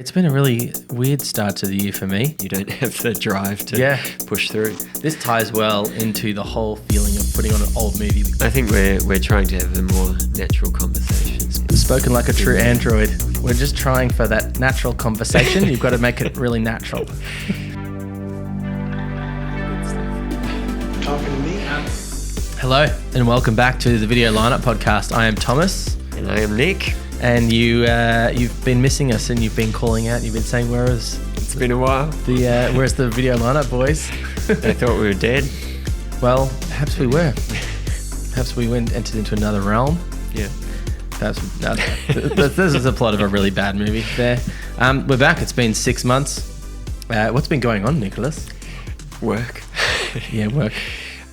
It's been a really weird start to the year for me. You don't have the drive to push through. This ties well into the whole feeling of putting on an old movie. I think we're trying to have a more natural conversation. Spoken like a true android. We're just trying for that natural conversation. You've got to make it really natural. Talking to me? Hello and welcome back to the Video Lineup Podcast. I am Thomas. And I am Nick. And you've been missing us and you've been calling out. You've been saying, It's been a while. Where's the Video Lineup, boys? I thought we were dead. Well, perhaps we were. Perhaps we entered into another realm. Yeah. Perhaps no. This is a plot of a really bad movie there. We're back. It's been 6 months. What's been going on, Nicholas? Work. Yeah, work.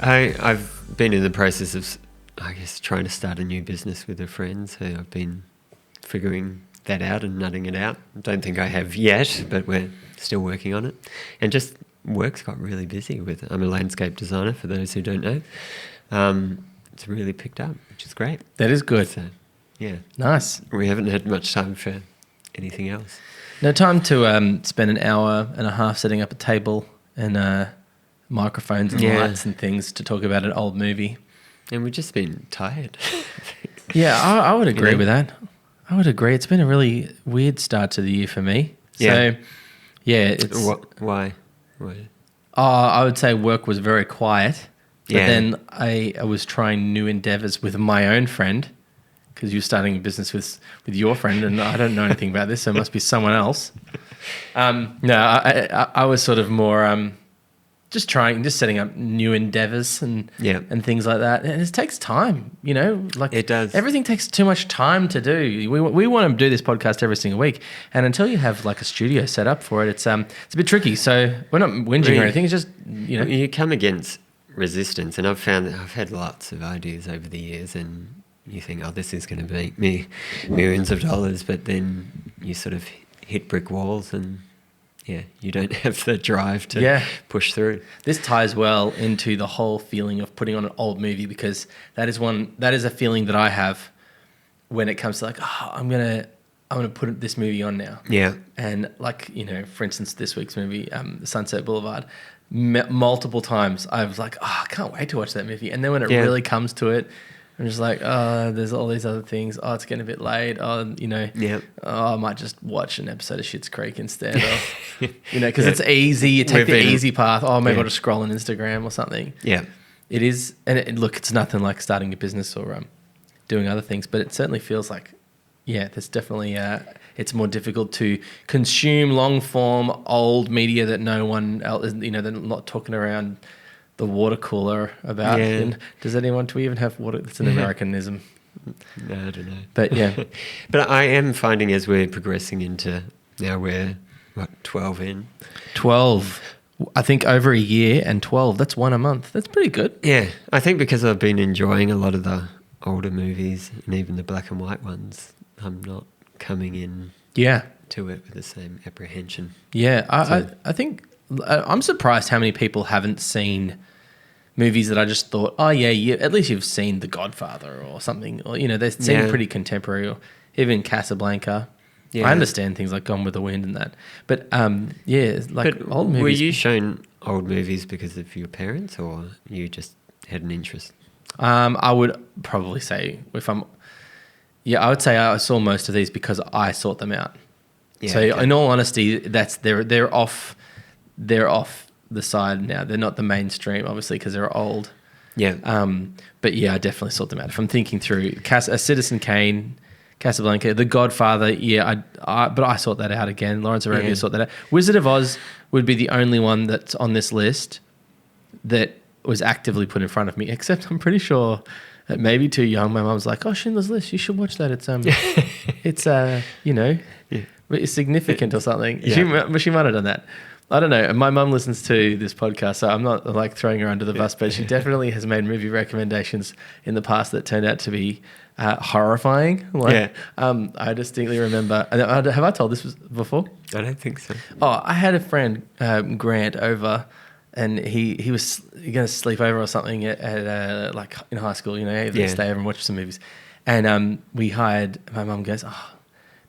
I've been in the process of, trying to start a new business with a friend. So I've been figuring that out and nutting it out. I don't think I have yet, but we're still working on it. And just work's got really busy with it. I'm a landscape designer, for those who don't know. It's really picked up, which is great. That is good. So, yeah. Nice. We haven't had much time for anything else. No time to spend an hour and a half setting up a table and microphones and lights and things to talk about an old movie. And we've just been tired. Yeah, I would agree with that. I would agree. It's been a really weird start to the year for me. Yeah. So, yeah. It's Why? I would say work was very quiet. But then I was trying new endeavors with my own friend because you're starting a business with your friend and I don't know anything about this, so it must be someone else. I was sort of more just setting up new endeavors and things like that. And it takes time, like it does. Everything takes too much time to do. We want to do this podcast every single week. And until you have like a studio set up for it, it's a bit tricky. So we're not whinging or anything. It's just, You come against resistance. And I've found that I've had lots of ideas over the years and you think, this is going to make me millions of dollars. But then you sort of hit brick walls and you don't have the drive to push through. This ties well into the whole feeling of putting on an old movie because that is a feeling that I have when it comes to like, I'm gonna put this movie on now. Yeah. And like, for instance, this week's movie, Sunset Blvd, multiple times I was like, I can't wait to watch that movie. And then when it really comes to it, I'm just like, there's all these other things. It's getting a bit late. I might just watch an episode of Schitt's Creek instead. Or, because it's easy. You take the easy path. Maybe I'll just scroll on Instagram or something. Yeah. It is. And look, it's nothing like starting a business or doing other things, but it certainly feels like, there's definitely, it's more difficult to consume long form old media that no one else is, they're not talking around the water cooler about. And does anyone do we even have water? It's an Americanism. No, I don't know. But but I am finding as we're progressing into now we're 12 in. 12. I think over a year and 12. That's one a month. That's pretty good. Yeah, I think because I've been enjoying a lot of the older movies and even the black and white ones, I'm not coming in to it with the same apprehension. Yeah, I think I'm surprised how many people haven't seen movies that I just thought, at least you've seen The Godfather or something, or they seem pretty contemporary, or even Casablanca. I understand things like Gone with the Wind and that, but old movies. Were you shown old movies because of your parents, or you just had an interest? I would probably say I would say I saw most of these because I sought them out. Yeah, so in all honesty, they're off the side now. They're not the mainstream, obviously, because they're old. Yeah. But I definitely sort them out. If I'm thinking through Citizen Kane, Casablanca, The Godfather, but I sort that out again. Lawrence of Arabia sort that out. Wizard of Oz would be the only one that's on this list that was actively put in front of me, except I'm pretty sure that maybe too young. My mum's like, Schindler's List, you should watch that. It's significant or something. Yeah. She might have done that. I don't know. My mum listens to this podcast, so I'm not like throwing her under the bus, but she definitely has made movie recommendations in the past that turned out to be horrifying. I distinctly remember. Have I told this before? I don't think so. I had a friend, Grant, over, and he was going to sleep over or something at like in high school. Stay over and watch some movies, and we hired. My mum goes,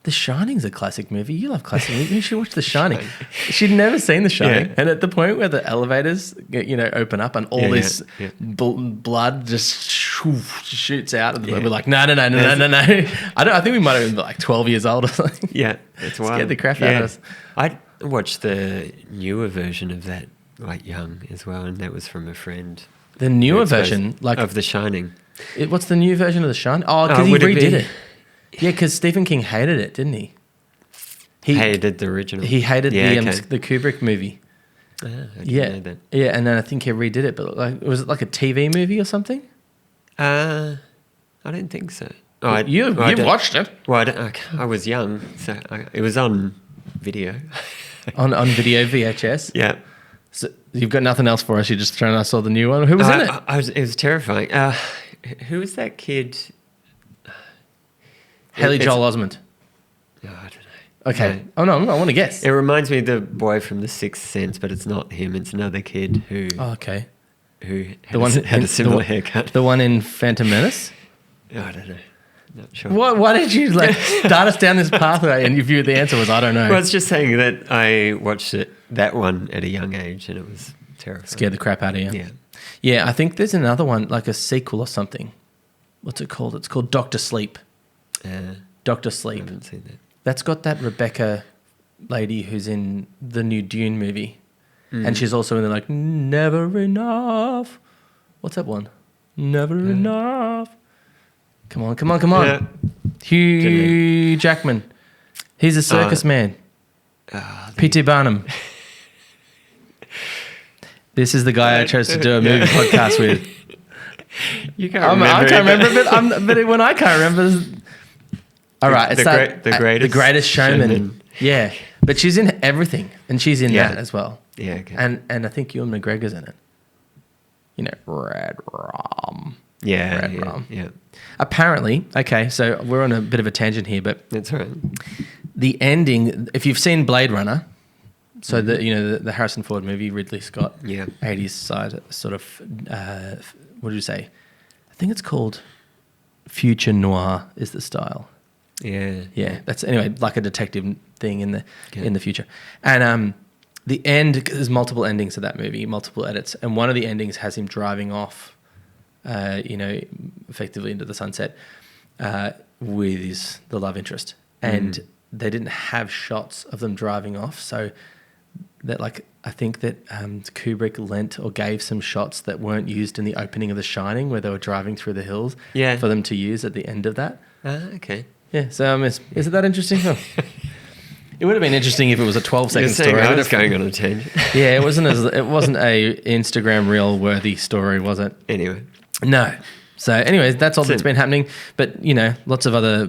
The Shining's a classic movie. You love classic movies. You should watch The Shining. She'd never seen The Shining. And at the point where the elevators, open up and all this blood just shoots out of the movie, we're like, no. I think we might have been like 12 years old or something. Yeah, that's wild. Scared the crap out of us. I watched the newer version of that, like young as well, and that was from a friend. The newer version, of The Shining. What's the new version of The Shining? Oh, because he redid it. Yeah, because Stephen King hated it, didn't he? He hated the original. He hated the Kubrick movie. I didn't know that. Yeah, and then I think he redid it. But was it like a TV movie or something? I don't think so. Oh, you've watched it. Well, I was young, so it was on video. on video VHS. Yeah. So you've got nothing else for us. You're just trying. I saw the new one. Who was in it? It was terrifying. Who was that kid? Haley Joel Osment. Oh, I don't know. Okay. No. Oh no, I want to guess. It reminds me of the boy from The Sixth Sense, but it's not him. It's another kid who. Oh, okay. Who had a similar haircut. The one in Phantom Menace. Oh, I don't know. Not sure. Why did you start us down this pathway and the answer was I don't know? Well, I was just saying that I watched that one at a young age and it was terrifying. Scared the crap out of you. Yeah. Yeah, I think there's another one, like a sequel or something. What's it called? It's called Dr. Sleep. Dr. Sleep. I haven't seen that. That's got that Rebecca lady who's in the new Dune movie. And she's also in the Never Enough. What's that one? Never Enough. Come on. Yeah. Hugh Jackman. He's a circus man. P.T. Barnum. This is the guy I chose to do a movie podcast with. You can't remember. I can't remember, but when I can't remember... All right. The Greatest Showman. Yeah. But she's in everything, and she's in that as well. Yeah, okay. And I think Ewan McGregor's in it. Red Rum. Yeah, Red Rum. Yeah. Apparently, okay, so we're on a bit of a tangent here, but that's all right. The ending, if you've seen Blade Runner, so the Harrison Ford movie, Ridley Scott, 80s side sort of, what did you say? I think it's called future noir is the style. Yeah. Yeah, that's anyway like a detective thing in the future. And the end, there's multiple endings of that movie, multiple edits, and one of the endings has him driving off, effectively into the sunset with the love interest, and they didn't have shots of them driving off, so that I think that Kubrick lent or gave some shots that weren't used in the opening of The Shining, where they were driving through the hills, for them to use at the end of that. Okay. Yeah. So is it that interesting? Oh. It would have been interesting if it was a 12-second story. I was going on a tangent. Yeah, it wasn't a Instagram reel worthy story, was it? Anyway. No. So anyways, that's all that's been happening. But, lots of other,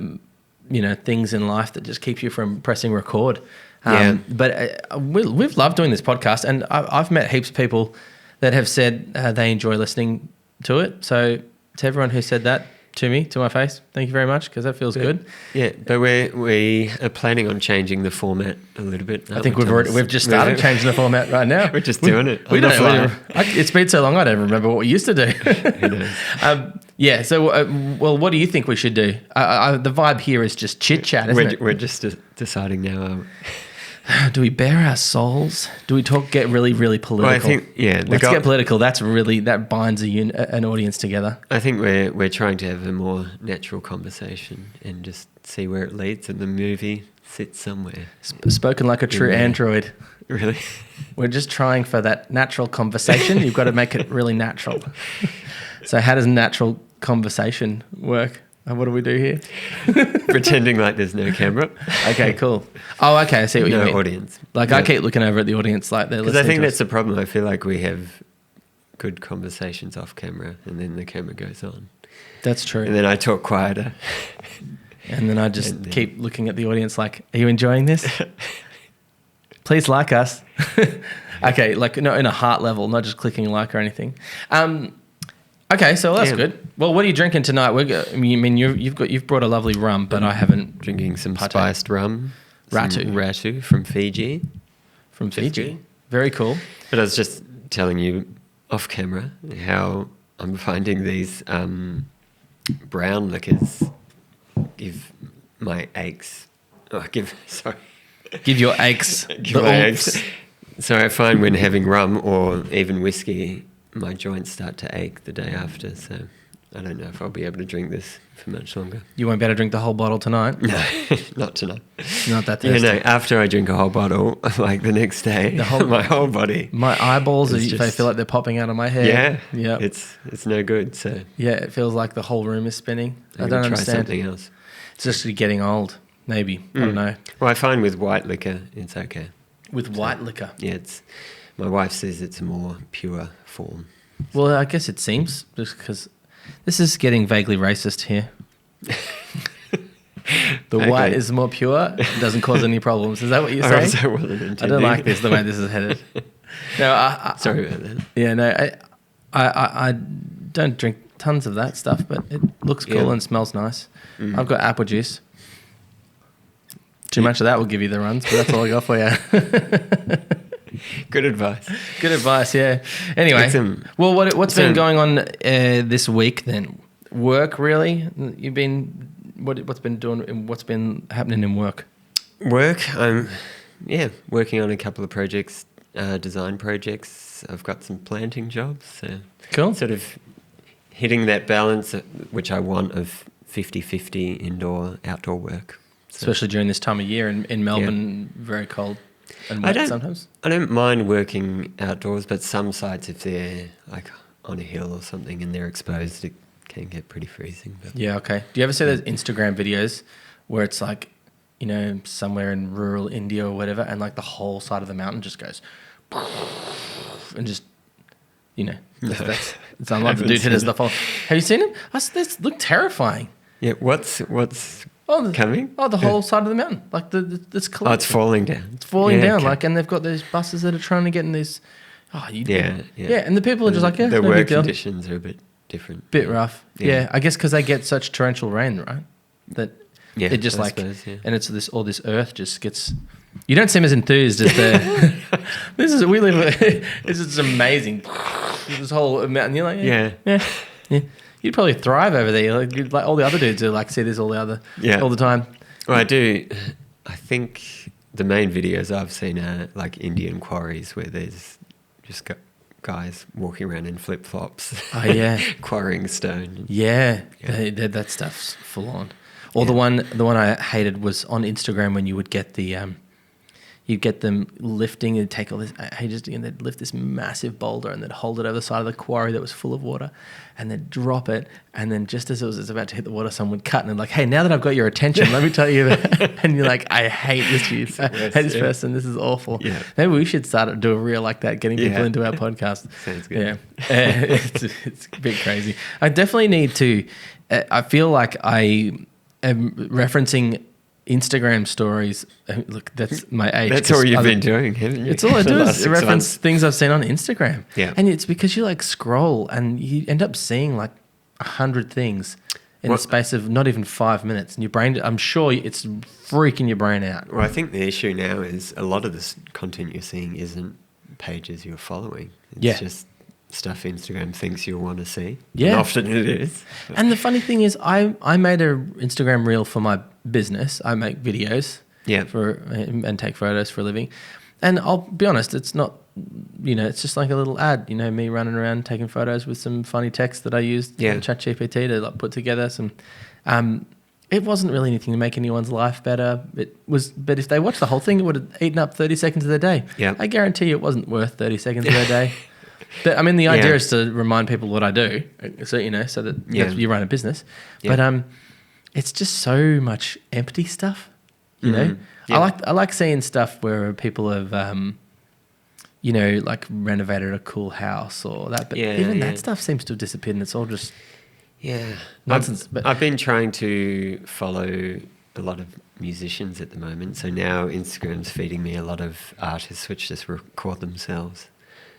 things in life that just keeps you from pressing record. But we've loved doing this podcast, and I've met heaps of people that have said they enjoy listening to it. So to everyone who said that to me, to my face, thank you very much, because that feels good. Yeah, but we are planning on changing the format a little bit. I think we've just started changing the format right now. We're just doing it. It's been so long I don't remember what we used to do. Who knows? So what do you think we should do? The vibe here is just chit chat, isn't it? We're just deciding now. Do we bare our souls? Do we get really, really political? Well, I think, let's get political. That binds an audience together. I think we're trying to have a more natural conversation and just see where it leads, and the movie sits somewhere. Spoken like a true android. Really? We're just trying for that natural conversation. You've got to make it really natural. So how does natural conversation work? What do we do here? Pretending like there's no camera. Okay, cool. Oh, okay, I see what you mean. No audience. I keep looking over at the audience like they're listening. Because I think that's the problem. I feel like we have good conversations off camera, and then the camera goes on. That's true. And then I talk quieter. And then I just keep looking at the audience like, are you enjoying this? Please like us. Okay, in a heart level, not just clicking like or anything. Okay, so that's good. Well, what are you drinking tonight? You've brought a lovely rum, but I haven't. Drinking some spiced rum. Ratu from Fiji. From Fiji. Very cool. But I was just telling you off camera how I'm finding these brown liquors give my aches Sorry. Give your aches Give the my oomph. aches. So I find when having rum or even whiskey, my joints start to ache the day after. So I don't know if I'll be able to drink this for much longer. You won't be able to drink the whole bottle tonight. No, not tonight. Not that You thirsty. know, after I drink a whole bottle, like the next day, my whole body. My eyeballs, It's they feel like they're popping out of my head. Yeah, Yeah. it's no good. So Yeah, it feels like the whole room is spinning. I I'm don't gonna try understand. something else. It's just getting old, maybe. I don't know. Well, I find with white liquor, it's okay. With white liquor. Yeah, my wife says it's a more pure form. Well, I guess it seems, just because this is getting vaguely racist here. The white is more pure, it doesn't cause any problems. Is that what you're saying? Also wasn't intending. I don't like this, the way this is headed. No, Sorry about that. Yeah, no, I don't drink tons of that stuff, but it looks cool and smells nice. I've got apple juice. Too much of that will give you the runs, but that's all I got for you. Good advice. Good advice, yeah. Anyway, well, what's been going on this week then? Work, really? You've been what's been happening in work? Work. I'm working on a couple of projects, design projects. I've got some planting jobs. So Cool. Sort of hitting that balance, which I want, of 50-50 indoor, outdoor work. So, Especially during this time of year in Melbourne, very cold and wet sometimes. I don't mind working outdoors, but some sites, if they're like on a hill or something and they're exposed, it can get pretty freezing. But Yeah, okay. Do you ever see those Instagram videos where it's like, you know, somewhere in rural India or whatever, and like the whole side of the mountain just goes and just, you know, that's it's unlike the dude hit us the fall. Have you seen it? They look terrifying. Yeah, what's coming? Oh, the whole side of the mountain, like this. Oh, it's falling down. It's falling down, okay. like, and they've got these buses that are trying to get in these. Oh, Yeah, and the people are just like, yeah, the no work big deal. conditions are a bit different. Bit rough. Yeah, I guess because they get such torrential rain, right? That it just I like, suppose, yeah. and it's all this earth just gets. You don't seem as enthused as the. We live. This is amazing. This whole mountain. You're like, yeah. You'd probably thrive over there. Like all the other dudes who like see this all the time. Well, I do. I think the main videos I've seen are like Indian quarries where there's just guys walking around in flip flops. Oh yeah, quarrying stone. Yeah. That stuff's full on. Or the one I hated was on Instagram when you would get the you'd get them lifting and take all this ages and they'd lift this massive boulder and they'd hold it over the side of the quarry that was full of water and they'd drop it, and then just as it was about to hit the water, someone would cut and they're like, hey, now that I've got your attention, let me tell you that. And you're like, I hate this dude. I hate this person. This is awful. Yeah. Maybe we should do a reel like that, getting people into our podcast. Sounds good. Yeah. It's a bit crazy. I definitely need to, I feel like I am referencing Instagram stories. Look, that's my age. That's all you've been doing, haven't you? It's all I do is reference things I've seen on Instagram. Yeah. And it's because you like scroll and you end up seeing like 100 things in the space of not even 5 minutes. And your brain, I'm sure it's freaking your brain out. Well, I think the issue now is a lot of this content you're seeing isn't pages you're following. It's just stuff Instagram thinks you'll want to see. Yeah. And often it is. And the funny thing is I made a Instagram reel for my business. I make videos and take photos for a living. And I'll be honest, it's not, it's just like a little ad, me running around taking photos with some funny text that I used in ChatGPT to like put together some. It wasn't really anything to make anyone's life better. But if they watched the whole thing, it would have eaten up 30 seconds of their day. Yeah. I guarantee you it wasn't worth 30 seconds of their day. But I mean, the idea is to remind people what I do, so so that you run a business. Yeah. But it's just so much empty stuff, you know. Yeah. I like seeing stuff where people have, like renovated a cool house or that. But even that stuff seems to have disappeared, and it's all just nonsense. I've been trying to follow a lot of musicians at the moment, so now Instagram's feeding me a lot of artists which just record themselves.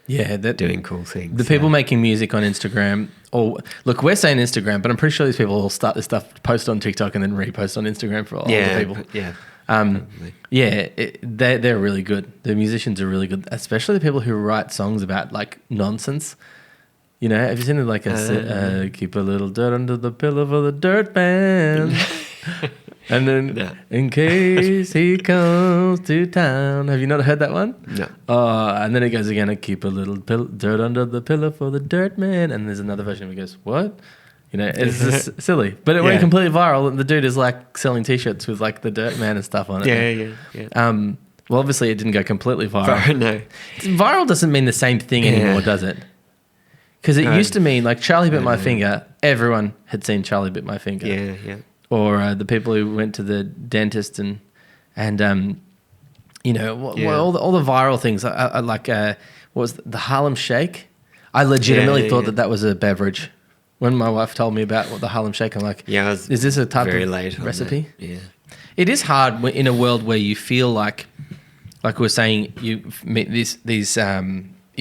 Yeah, doing cool things. The people making music on Instagram, look, we're saying Instagram, but I'm pretty sure these people will start this stuff, post on TikTok, and then repost on Instagram for all the people. They're really good. The musicians are really good, especially the people who write songs about like nonsense. Have you seen it like keep a little dirt under the pillow for the dirt man? And then, No. in case he comes to town. Have you not heard that one? No. And then it goes again, I keep a little dirt under the pillow for the dirt man. And there's another version where he goes, what? You know, it's just silly. But it went completely viral. And the dude is like selling T-shirts with like the dirt man and stuff on it. Yeah. Well, obviously it didn't go completely viral. No. Viral doesn't mean the same thing anymore, does it? Because it used to mean like Charlie Bit My Finger. Everyone had seen Charlie Bit My Finger. Yeah. Or the people who went to the dentist and you know, all the viral things. I like what was the Harlem Shake? I legitimately thought that was a beverage. When my wife told me about what the Harlem Shake, I'm like, is this a type of recipe? Yeah. It is hard in a world where you feel like we're saying, you meet you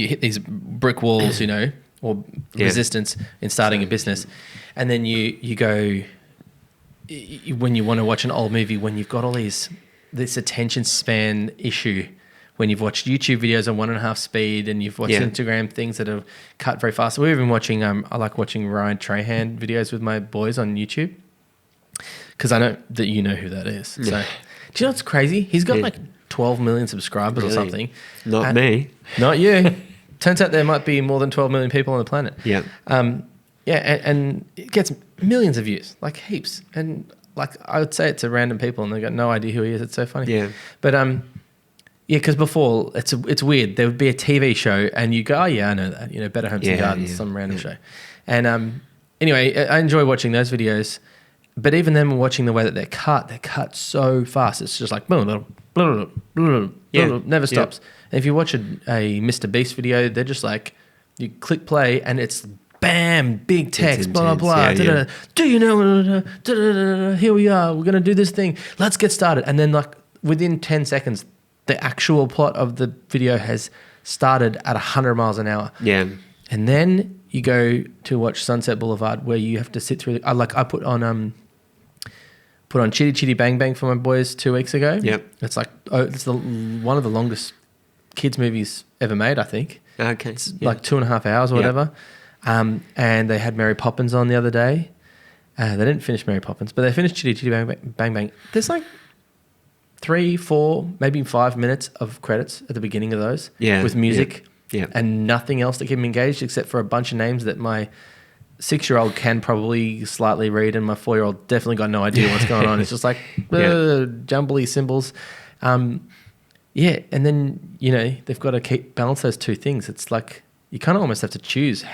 hit these brick walls, you know, or resistance in starting a business, and then you go when you want to watch an old movie, when you've got all this attention span issue, when you've watched YouTube videos on 1.5 speed and you've watched Instagram things that are cut very fast. We've been watching. I like watching Ryan Trahan videos with my boys on YouTube. Because I know that you know who that is. So, do you know what's crazy? He's got like 12 million subscribers or something. Not me. Not you. Turns out there might be more than 12 million people on the planet. Yeah. And it gets millions of views, like heaps. And like I would say it to random people and they got no idea who he is. It's so funny. Yeah. But because before it's weird. There would be a TV show and you go, oh yeah, I know that. You know, Better Homes and Gardens, some random show. And anyway, I enjoy watching those videos. But even then, watching the way that they're cut so fast. It's just like never stops. And if you watch a Mr. Beast video, they're just like, you click play and it's bam, big text, blah, blah, blah. Do you know, here we are, we're going to do this thing. Let's get started. And then like within 10 seconds, the actual plot of the video has started at 100 miles an hour. Yeah. And then you go to watch Sunset Boulevard where you have to sit through. I put on Chitty Chitty Bang Bang for my boys 2 weeks ago. Yep. It's like one of the longest kids movies ever made, I think. Okay. It's like 2.5 hours or whatever. And they had Mary Poppins on the other day. They didn't finish Mary Poppins, but they finished Chitty Chitty Bang Bang. Bang Bang. There's like 3, 4, maybe 5 minutes of credits at the beginning of those with music. Yeah. And nothing else to keep them engaged except for a bunch of names that my 6-year-old can probably slightly read and my 4-year-old definitely got no idea what's going on. It's just like jumbly symbols. And then, you know, they've got to balance those two things. It's like you kind of almost have to choose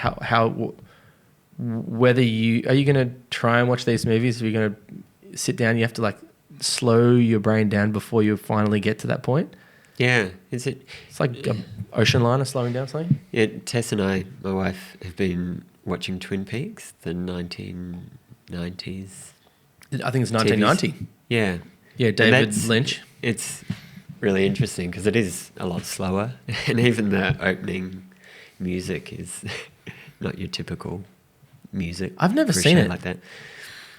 whether are you going to try and watch these movies, or are you going to sit down, you have to like slow your brain down before you finally get to that point. Yeah. It's like an ocean liner slowing down something. Yeah, Tess and I, my wife, have been watching Twin Peaks, the 1990s. I think it's 1990. TVs. Yeah. Yeah, David Lynch. It's really interesting because it is a lot slower. And even the opening music is not your typical music. I've never seen it like that.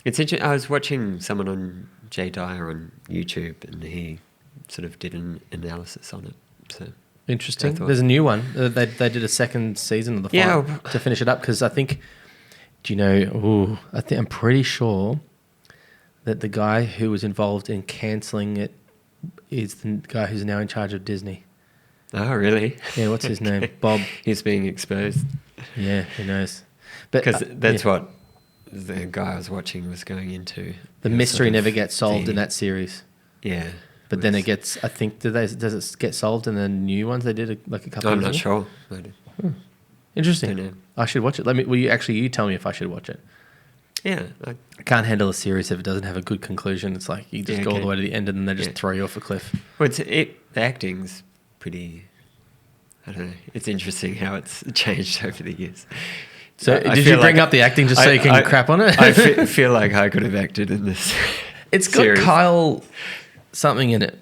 It's interesting. I was watching someone on Jay Dyer on YouTube and he sort of did an analysis on it. So interesting. There's a new one. They did a second season of the final to finish it up because I think, I'm pretty sure that the guy who was involved in cancelling it is the guy who's now in charge of Disney. Oh, really? Yeah, what's his name? Bob. He's being exposed. Yeah, who knows? Because that's what the guy I was watching was going into. The mystery never gets solved in that series. Yeah. But then it gets, I think, does it get solved in the new ones they did a couple of years ago? I'm not sure. Interesting. I should watch it. Will you tell me if I should watch it? Yeah. I can't handle a series if it doesn't have a good conclusion. It's like you just go all the way to the end and then they just throw you off a cliff. Well, the acting's pretty, I don't know. It's interesting how it's changed over the years. So did you bring up the acting just so you can crap on it? I feel like I could have acted in this. It's got series. Kyle something in it.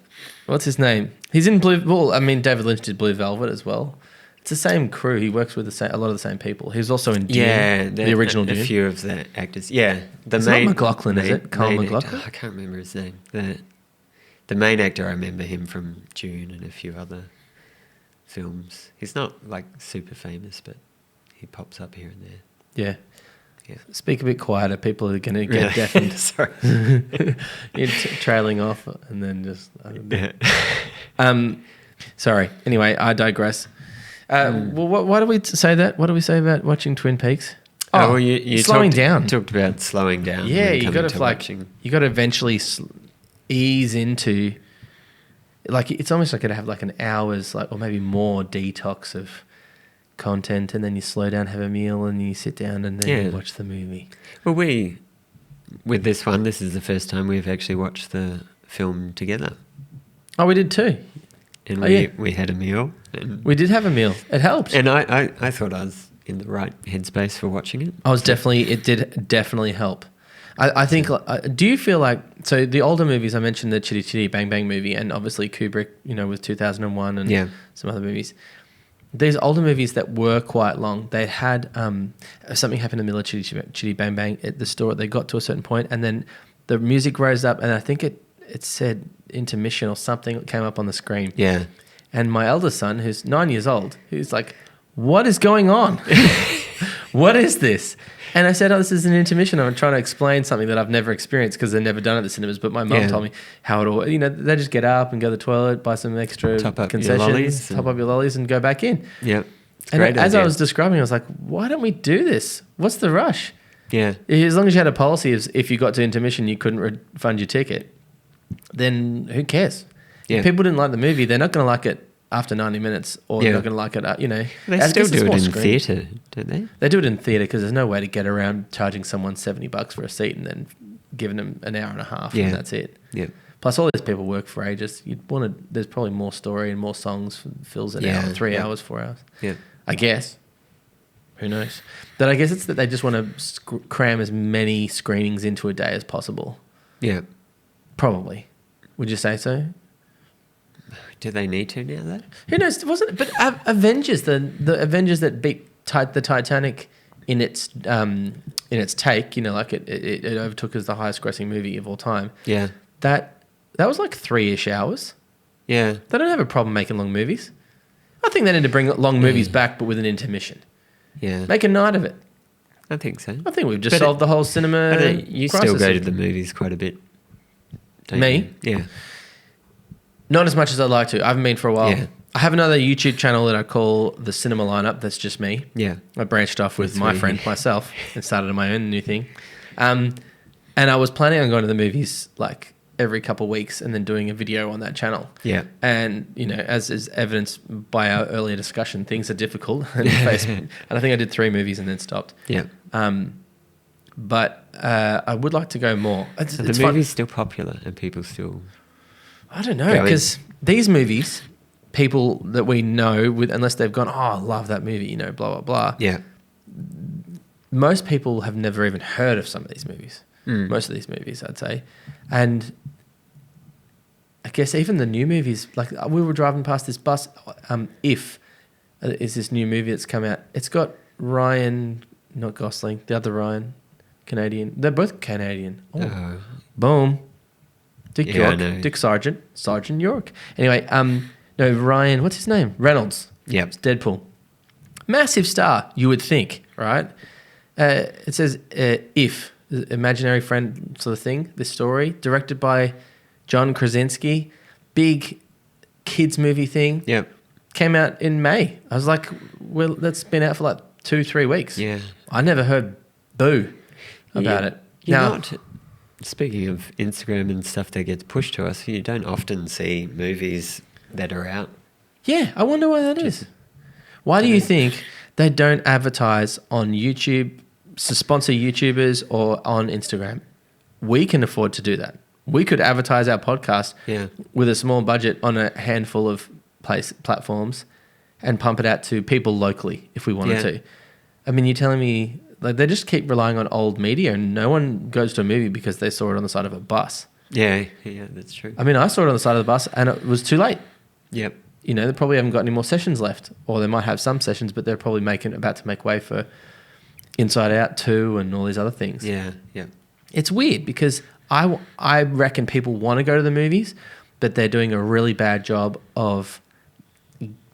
What's his name? He's in Blue. Well, I mean, David Lynch did Blue Velvet as well. It's the same crew. He works with a lot of the same people. He's also in Dune, the original Dune. A few of the actors. Yeah, it's not McLaughlin, is it? Kyle MacLachlan? I can't remember his name. The main actor, I remember him from Dune and a few other films. He's not like super famous, but he pops up here and there. Yeah. Yeah. Speak a bit quieter. People are going to get deafened. Sorry. You're trailing off and then just... sorry. Anyway, I digress. Well, why do we say that? What do we say about watching Twin Peaks? Oh, well, you slowing down. Talked about slowing down. Yeah, you got to you got to eventually ease into, like, it's almost like it'd have like an hour's, like, or maybe more detox of content, and then you slow down, have a meal, and you sit down, and then you watch the movie. Well, with this one, this is the first time we've actually watched the film together. Oh, we did too. And we had a meal. We did have a meal. It helped. And I thought I was in the right headspace for watching it. It did definitely help. I think, do you feel like, so the older movies, I mentioned the Chitty Chitty Bang Bang movie, and obviously Kubrick, with 2001 and some other movies. These older movies that were quite long, they had something happen in the middle of Chitty Chitty Bang Bang at the store. They got to a certain point, and then the music rose up, and I think it said intermission or something came up on the screen. Yeah. And my eldest son, who's 9 years old, who's like, what is going on? What is this? And I said, this is an intermission. I'm trying to explain something that I've never experienced because they've never done it at the cinemas. But my mum told me how it all, they just get up and go to the toilet, buy some extra concessions, top up your lollies and go back in. Yeah. And as I was describing, I was like, why don't we do this? What's the rush? Yeah. As long as you had a policy of if you got to intermission, you couldn't refund your ticket, then who cares? Yeah. If people didn't like the movie, they're not going to like it after 90 minutes, or they're not going to like it, They still do it in theatre, don't they? They do it in theatre because there's no way to get around charging someone $70 for a seat and then giving them an hour and a half and that's it. Yeah. Plus, all these people work for ages. There's probably more story and more songs fills an hour, 3 hours, 4 hours. Yeah. I guess. Who knows? But I guess it's that they just want to cram as many screenings into a day as possible. Yeah. Probably. Would you say so? Do they need to now, though? Who knows? Wasn't it? But Avengers, the Avengers that beat the Titanic in its take, like it overtook as the highest grossing movie of all time. Yeah. That was like 3-ish hours. Yeah. They don't have a problem making long movies. I think they need to bring long movies back, but with an intermission. Yeah. Make a night of it. I think so. I think we've just solved the whole cinema. You still go to the movies quite a bit. Don't Me? You? Yeah. Not as much as I'd like to. I haven't been for a while. Yeah. I have another YouTube channel that I call the Cinema Lineup. That's just me. Yeah. I branched off with my friend, myself, and started my own new thing. And I was planning on going to the movies like every couple of weeks and then doing a video on that channel. Yeah. And, as is evidenced by our earlier discussion, things are difficult. And I think I did 3 movies and then stopped. Yeah. But I would like to go more. So the movie's still popular and people still... I don't know, because these movies, people that we know, unless they've gone, I love that movie, blah, blah, blah. Yeah. Most people have never even heard of some of these movies. Most of these movies, I'd say. And I guess even the new movies, like we were driving past this bus, is this new movie that's come out. It's got Ryan, not Gosling, the other Ryan, Canadian. They're both Canadian. Oh. Boom. Dick York, Dick Sergeant York. Anyway, no, Ryan, what's his name? Reynolds. Yeah. It's Deadpool. Massive star, you would think, right? It says, If, imaginary friend sort of thing, this story, directed by John Krasinski, big kids movie thing. Yeah. Came out in May. I was like, well, that's been out for like 2-3 weeks. Yeah. I never heard boo about it. Speaking of Instagram and stuff that gets pushed to us, you don't often see movies that are out. Yeah, I wonder why that is. Why do you think they don't advertise on YouTube, sponsor YouTubers or on Instagram? We can afford to do that. We could advertise our podcast with a small budget on a handful of platforms and pump it out to people locally if we wanted to. I mean, you're telling me... Like they just keep relying on old media, and no one goes to a movie because they saw it on the side of a bus. Yeah, that's true. I mean, I saw it on the side of the bus, and it was too late. Yep. They probably haven't got any more sessions left, or they might have some sessions, but they're probably about to make way for Inside Out 2 and all these other things. Yeah. It's weird because I reckon people want to go to the movies, but they're doing a really bad job of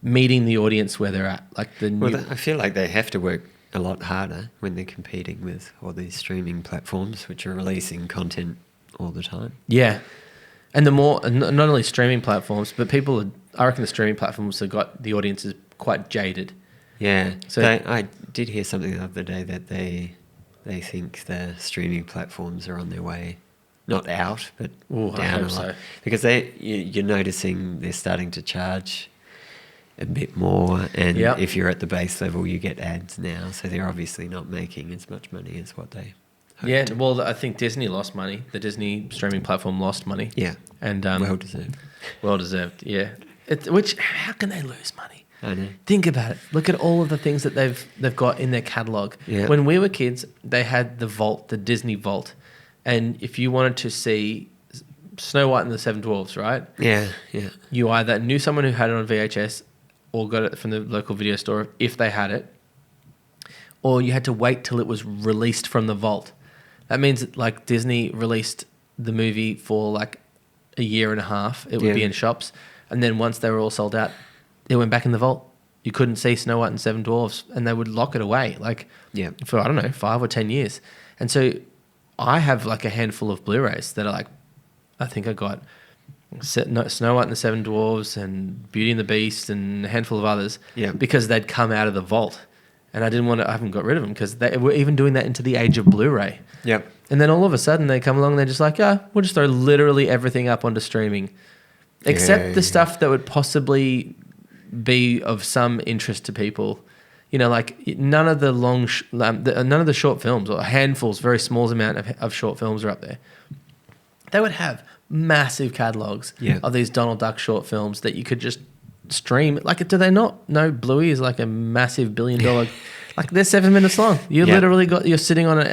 meeting the audience where they're at. I feel like they have to work a lot harder when they're competing with all these streaming platforms, which are releasing content all the time. Yeah. And the more, not only streaming platforms, but I reckon the streaming platforms have got the audiences quite jaded. Yeah. So I did hear something the other day that they think the streaming platforms are on their way, not out, but down a lot. So. Because you're noticing they're starting to charge a bit more, and if you're at the base level, you get ads now. So they're obviously not making as much money as what they hoped. Yeah, well, I think Disney lost money. The Disney streaming platform lost money. Yeah, and well deserved. Well deserved. Yeah. How can they lose money? I know. Think about it. Look at all of the things that they've got in their catalog. Yeah. When we were kids, they had the Vault, the Disney Vault, and if you wanted to see Snow White and the Seven Dwarfs, right? Yeah. You either knew someone who had it on VHS or got it from the local video store if they had it, or you had to wait till it was released from the vault. That means that, like, Disney released the movie for like a year and a half. It would be in shops, and then once they were all sold out, it went back in the vault. You couldn't see Snow White and Seven Dwarfs, and they would lock it away for, I don't know, 5 or 10 years. And so I have like a handful of Blu-rays that are like, I think I got Snow White and the Seven Dwarfs and Beauty and the Beast and a handful of others because they'd come out of the vault, and I haven't got rid of them because they were even doing that into the age of Blu-ray. Yep. And then all of a sudden they come along and they're just like, we'll just throw literally everything up onto streaming, except the stuff that would possibly be of some interest to people. You know, like none of the none of the short films, or handfuls, very small amount of short films are up there. They would have massive catalogs of these Donald Duck short films that you could just stream. Like, do they not know Bluey is like a massive $1 billion? Like, they're 7 minutes long. You're sitting on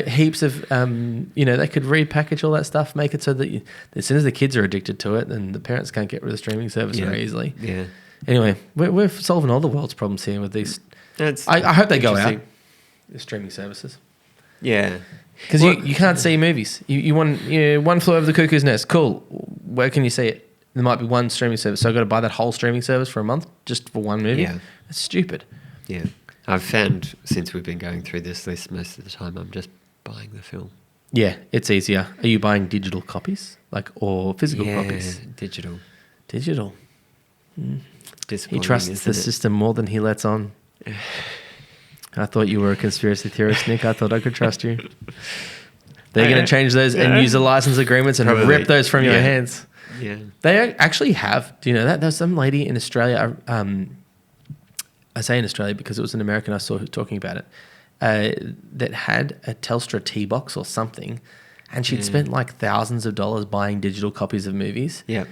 heaps of they could repackage all that stuff, make it so that as soon as the kids are addicted to it, then the parents can't get rid of the streaming service very easily. Yeah. Anyway, we're solving all the world's problems here with these. I hope they go out, the streaming services. Yeah. Because you can't see movies. You want One Flew Over the Cuckoo's Nest. Cool. Where can you see it? There might be one streaming service. So I've got to buy that whole streaming service for a month just for one movie? Yeah. That's stupid. Yeah. I've found since we've been going through this list, most of the time I'm just buying the film. Yeah, it's easier. Are you buying digital copies or physical copies? Digital. Digital. Disappointing, he trusts the system more than he lets on. I thought you were a conspiracy theorist, Nick. I thought I could trust you. They're going to change those and use the license agreements and rip those from your hands. Yeah. They actually have. Do you know that? There's some lady in Australia. I say in Australia because it was an American I saw talking about it, that had a Telstra T-Box or something, and she'd spent like thousands of dollars buying digital copies of movies. Yeah.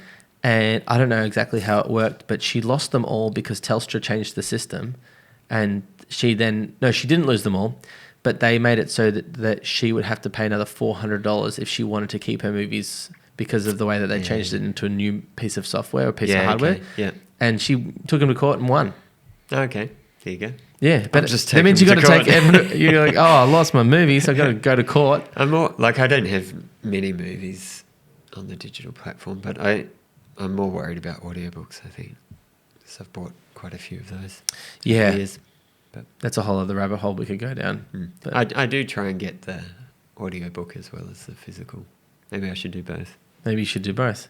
And I don't know exactly how it worked, but she lost them all because Telstra changed the system. And she didn't lose them all, but they made it so that she would have to pay another $400 if she wanted to keep her movies because of the way that they changed it into a new piece of software or piece of hardware. Okay. Yeah. And she took him to court and won. Okay. There you go. Yeah, but that means you got to take evidence. You're like, I lost my movie, so I got to go to court. I'm more like, I don't have many movies on the digital platform, but I'm more worried about audiobooks, I think. So I've bought quite a few of those. Yeah. But that's a whole other rabbit hole we could go down. I do try and get the audiobook as well as the physical. Maybe I should do both. Maybe you should do both.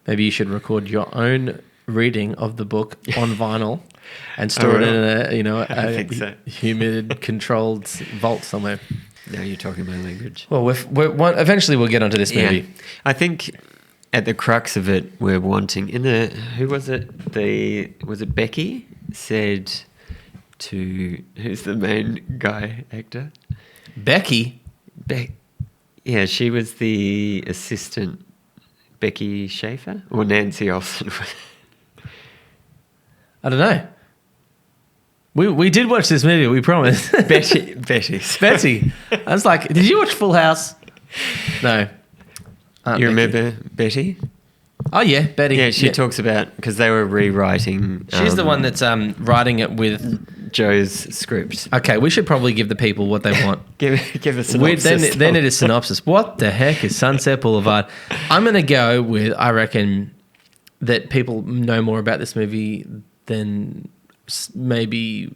Maybe you should record your own reading of the book on vinyl and store it in a humid controlled vault somewhere. Now you're talking my language. Well, eventually we'll get onto this movie. Yeah. I think at the crux of it, we're wanting who was it? Was it Becky said to who's the main guy actor? Becky. Yeah, she was the assistant. Becky Schaefer or Nancy Olsen? I don't know. We did watch this movie, we promised. Betty. I was like, did you watch Full House? No. You remember Betty? Oh, yeah, Betty. Yeah, she talks about, because they were rewriting. She's the one that's writing it with Joe's script. Okay, we should probably give the people what they want. give a synopsis. Then it is synopsis. What the heck is Sunset Boulevard? I'm going to go with, I reckon, that people know more about this movie than maybe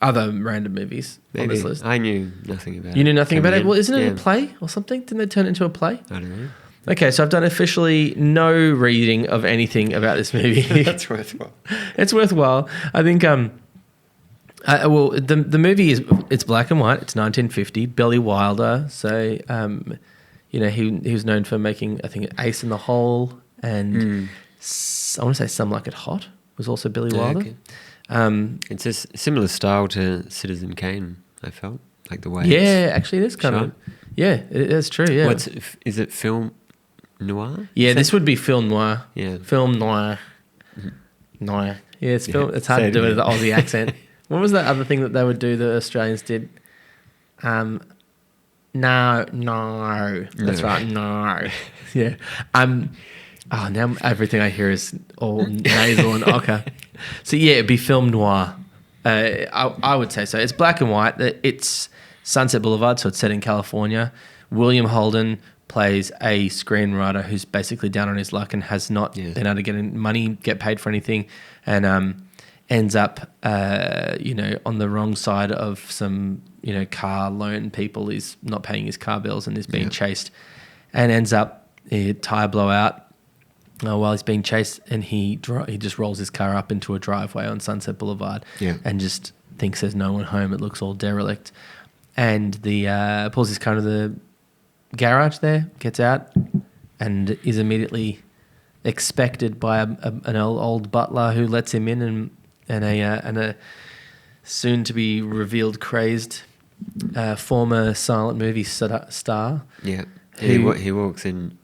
other random movies on this list. I knew nothing about it. You knew nothing about it? Well, isn't it a play or something? Didn't they turn it into a play? I don't know. Okay, so I've done officially no reading of anything about this movie. That's worthwhile. It's worthwhile. I think. Well, the movie it's black and white. It's 1950. Billy Wilder. So, he was known for making, I think, Ace in the Hole, and I want to say Some Like It Hot was also Billy Wilder. Okay. It's a similar style to Citizen Kane, I felt, like the way. Yeah, actually, it is kind of. Yeah, that's true. Yeah. Is it film noir? Yeah, this would be film noir. Yeah. Film noir. Noir. Yeah, it's film. It's hard to do it with the Aussie accent. What was that other thing that they would do? The Australians did. No. That's right. No. Yeah. Now everything I hear is all nasal and ochre. So yeah, it'd be film noir. I would say so. It's black and white. It's Sunset Boulevard, so it's set in California. William Holden plays a screenwriter who's basically down on his luck and has not been able to get paid for anything, and ends up on the wrong side of some car loan people. He's not paying his car bills and is being chased, and ends up a tire blowout while he's being chased, and he just rolls his car up into a driveway on Sunset Boulevard and just thinks there's no one home. It looks all derelict, and pulls his car into the garage there, gets out, and is immediately expected by an old butler who lets him in, and a soon to be revealed crazed former silent movie star. Yeah, he walks in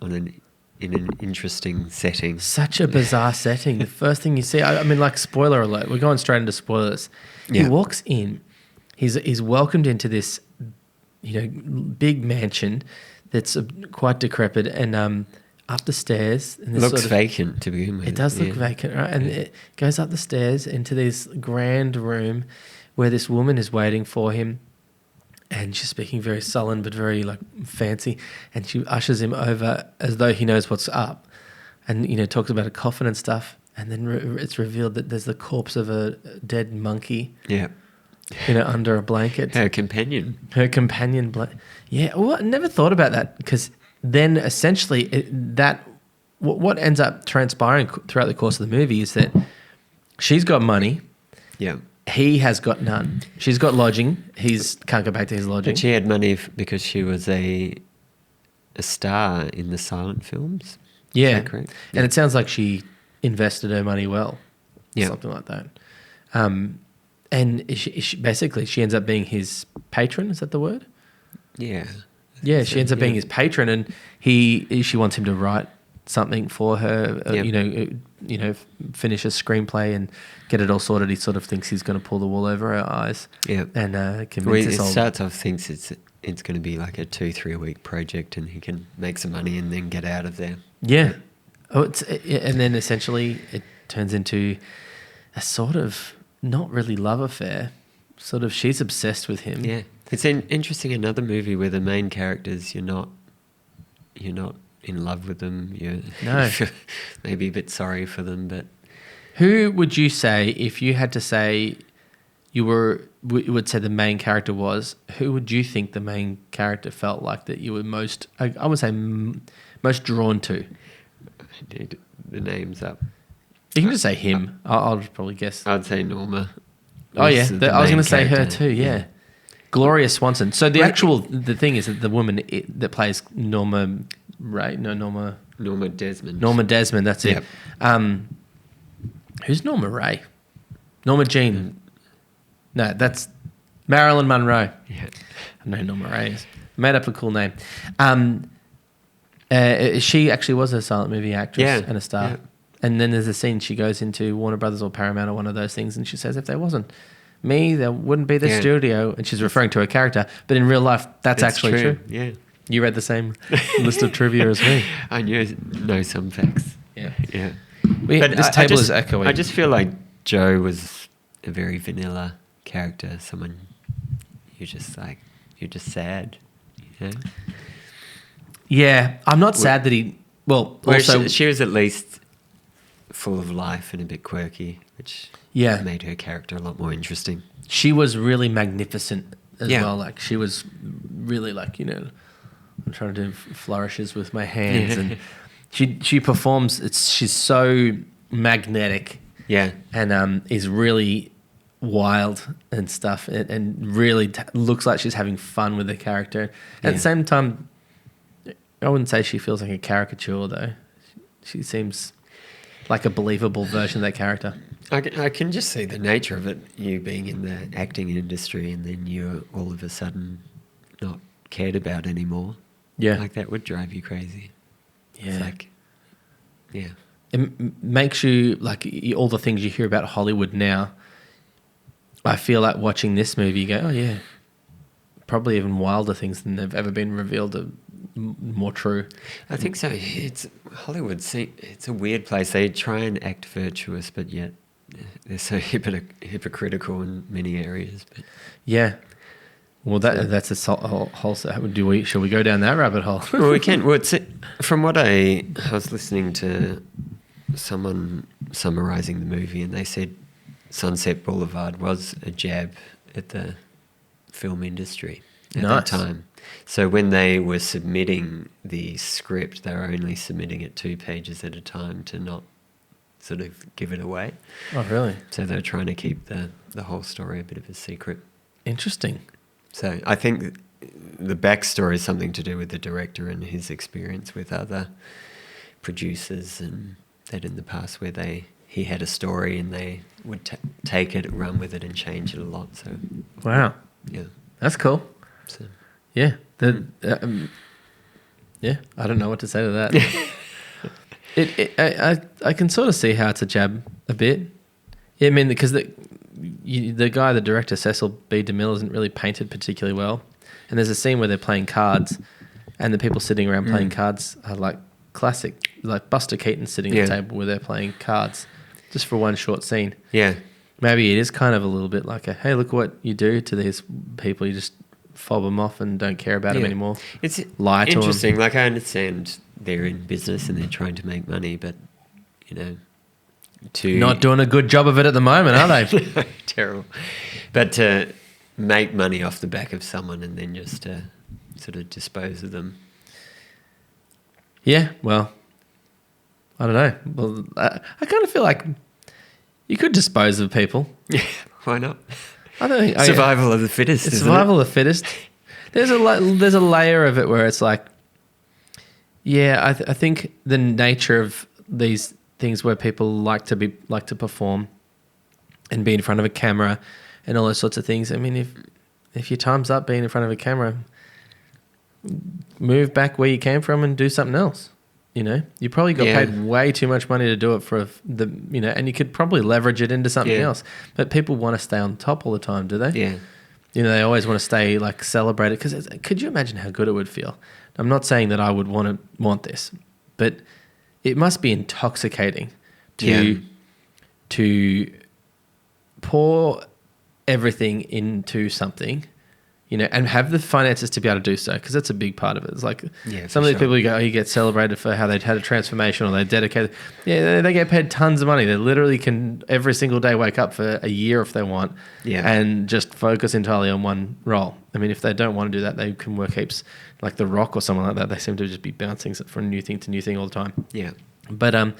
in an interesting setting. Such a bizarre setting. The first thing you see, I mean, like, spoiler alert, we're going straight into spoilers. Yeah. He walks in, he's welcomed into this, big mansion that's quite decrepit, and up the stairs. And looks vacant to begin with. It does look vacant, right? And it goes up the stairs into this grand room where this woman is waiting for him, and she's speaking very sullen but very fancy, and she ushers him over as though he knows what's up, and talks about a coffin and stuff, and then it's revealed that there's the corpse of a dead monkey. Yeah. Under a blanket. Her companion. Yeah, well, I never thought about that, because then essentially what ends up transpiring throughout the course of the movie is that she's got money. Yeah. He has got none. She's got lodging. Can't go back to his lodging. But she had money because she was a star in the silent films. Yeah. Is that correct? And it sounds like she invested her money well. Yeah. Something like that. And she ends up being his patron. Is that the word? Yeah. Yeah, she ends up being his patron, and she wants him to write something for her, finish a screenplay and get it all sorted. He sort of thinks he's going to pull the wool over her eyes. Yeah. And convince us all. Starts off thinks it's going to be like a 2-3 week project, and he can make some money and then get out of there. Yeah. And then essentially it turns into a sort of not really love affair. Sort of, she's obsessed with him. Yeah. It's interesting, another movie where the main characters, you're not in love with them. You're maybe a bit sorry for them, but who would you say, if you had to say you would say the main character was, who would you think the main character felt like that you were most, I would say, most drawn to? I need the names up. You can just say him. I'll probably guess. I'd say Norma. Oh yeah, I was going to say her too. Yeah. Gloria Swanson. So the thing is that the woman that plays Norma Desmond. Norma Desmond. That's it. Who's Norma Ray? Norma Jean. No, that's Marilyn Monroe. Yeah, I know Norma Ray is. Made up a cool name. She actually was a silent movie actress and a star. Yeah. And then there's a scene she goes into Warner Brothers or Paramount or one of those things, and she says, if there wasn't me, there wouldn't be the studio. And she's referring to her character. But in real life, that's actually true. Yeah. You read the same list of trivia as me. I know some facts. Yeah. Yeah. But this table is echoing. I just feel like Joe was a very vanilla character. Someone you're just sad. You know? Yeah. I'm not sad that he... Well, also... She was at least full of life and a bit quirky, which Yeah. made her character a lot more interesting. She was really magnificent as Yeah. well. Like, she was really like, I'm trying to do flourishes with my hands, and she performs. She's so magnetic, Yeah. and is really wild and stuff, and really looks like she's having fun with the character. At the same time, I wouldn't say she feels like a caricature though. She seems like a believable version of that character. I can just see the nature of it, you being in the acting industry and then you're all of a sudden not cared about anymore. Yeah. Like, that would drive you crazy. Yeah. It's like, yeah. It makes you, like, all the things you hear about Hollywood now, I feel like watching this movie, you go, oh yeah, probably even wilder things than they've ever been revealed are more true. I think so. It's Hollywood. See, it's a weird place. They try and act virtuous, but yet they're so hypocritical in many areas. But yeah. Well, that's a whole. Shall we go down that rabbit hole? well, we can. Well, from what I was listening to someone summarising the movie, and they said Sunset Boulevard was a jab at the film industry at that time. So when they were submitting the script, they were only submitting it 2 pages at a time to not sort of give it away. Oh, really? So they were trying to keep the whole story a bit of a secret. Interesting. So I think the backstory is something to do with the director and his experience with other producers, and that in the past where he had a story and they would take it, run with it and change it a lot. So wow. Yeah. That's cool. So. Yeah. Yeah, I don't know what to say to that. I can sort of see how it's a jab a bit. Yeah, I mean, because the guy, the director, Cecil B. DeMille, isn't really painted particularly well. And there's a scene where they're playing cards, and the people sitting around playing cards are like classic, like Buster Keaton sitting at the table where they're playing cards, just for one short scene. Yeah. Maybe it is kind of a little bit like hey, look what you do to these people. You just fob them off and don't care about them anymore. It's lie to interesting. them. Like, I understand they're in business and they're trying to make money, but, not doing a good job of it at the moment, are they? Terrible. But to make money off the back of someone and then just sort of dispose of them. Yeah, well, I don't know. Well, I kind of feel like you could dispose of people. Yeah, why not? I don't think survival of the fittest. It's survival of the fittest. There's a layer of it where it's like, yeah, I think the nature of these things where people like to perform and be in front of a camera and all those sorts of things. I mean, if your time's up being in front of a camera, move back where you came from and do something else. You probably got paid way too much money to do it for and you could probably leverage it into something else. But people want to stay on top all the time, do they? Yeah. They always want to stay like celebrated. Because could you imagine how good it would feel? I'm not saying that I would want this, but it must be intoxicating to pour everything into something. And have the finances to be able to do so, because that's a big part of it. It's like some of these people you get celebrated for how they'd had a transformation or they're dedicated. Yeah, they get paid tons of money. They literally can every single day wake up for a year if they want and just focus entirely on one role. I mean, if they don't want to do that, they can work heaps, like The Rock or someone like that. They seem to just be bouncing from new thing to new thing all the time. Yeah. But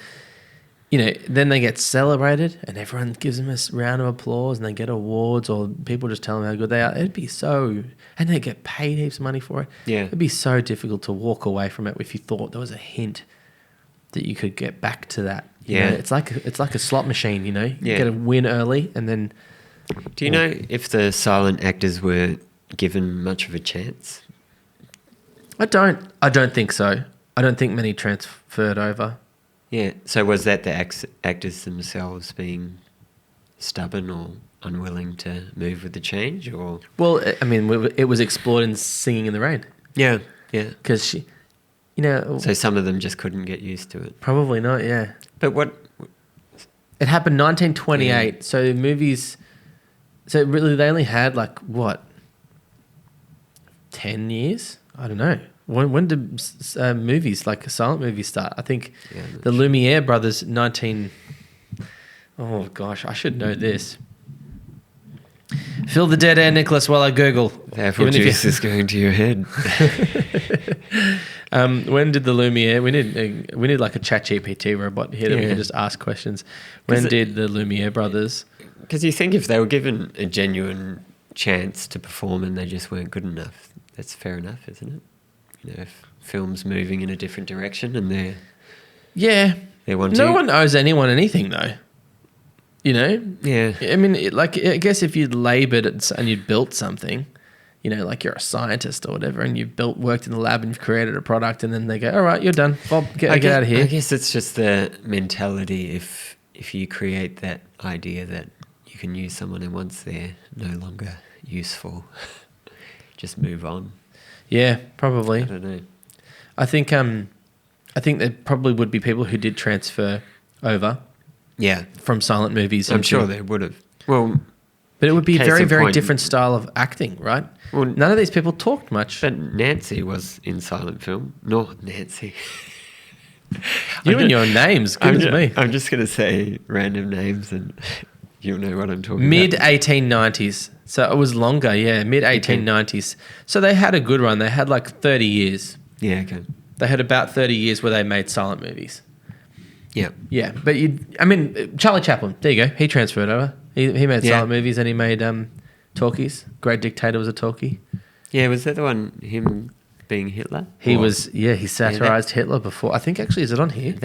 then they get celebrated and everyone gives them a round of applause and they get awards, or people just tell them how good they are. It'd be and they get paid heaps of money for it. Yeah. It'd be so difficult to walk away from it if you thought there was a hint that you could get back to that. It's like a slot machine, you get a win early and then. Do you know if the silent actors were given much of a chance? I don't think so. I don't think many transferred over. Yeah, so was that the actors themselves being stubborn or unwilling to move with the change, or? Well, I mean, it was explored in Singing in the Rain. Yeah, yeah. Because she, So some of them just couldn't get used to it. Probably not, yeah. But what? It happened 1928, so movies, so really they only had 10 years? I don't know. When did movies, like silent movies, start? I think the sure. Lumiere brothers, 19... Oh, gosh, I should know this. Fill the dead air, Nicholas, while I Google. The apple juice is going to your head. When did the Lumiere... We need like a ChatGPT robot here that we can just ask questions. When did the Lumiere brothers... Because you think if they were given a genuine chance to perform and they just weren't good enough, that's fair enough, isn't it? You know, if film's moving in a different direction and they're wanting... No one owes anyone anything, though. You know? Yeah. I mean, I guess if you'd laboured and you'd built something, you know, like you're a scientist or whatever, and you've worked in the lab and you've created a product, and then they go, all right, you're done. Bob, get out of here. I guess it's just the mentality if you create that idea that you can use someone and once they're no longer useful, just move on. Yeah, probably. I don't know. I think there probably would be people who did transfer over. Yeah. From silent movies. I'm sure they would have. Well, but it would be a very, very different style of acting, right? Well, none of these people talked much. But Nancy was in silent film. Not Nancy. You and your names, goodness me. I'm just going to say random names and you'll know what I'm talking about. Mid-1890s. So it was longer, yeah, mid-1890s. Okay. So they had a good run. They had like 30 years. Yeah, okay. They had about 30 years where they made silent movies. Yeah. Yeah, but Charlie Chaplin, there you go. He transferred over. He made silent movies and he made talkies. Great Dictator was a talkie. Yeah, was that the one, him being Hitler? He satirised Hitler before. I think actually, is it on here?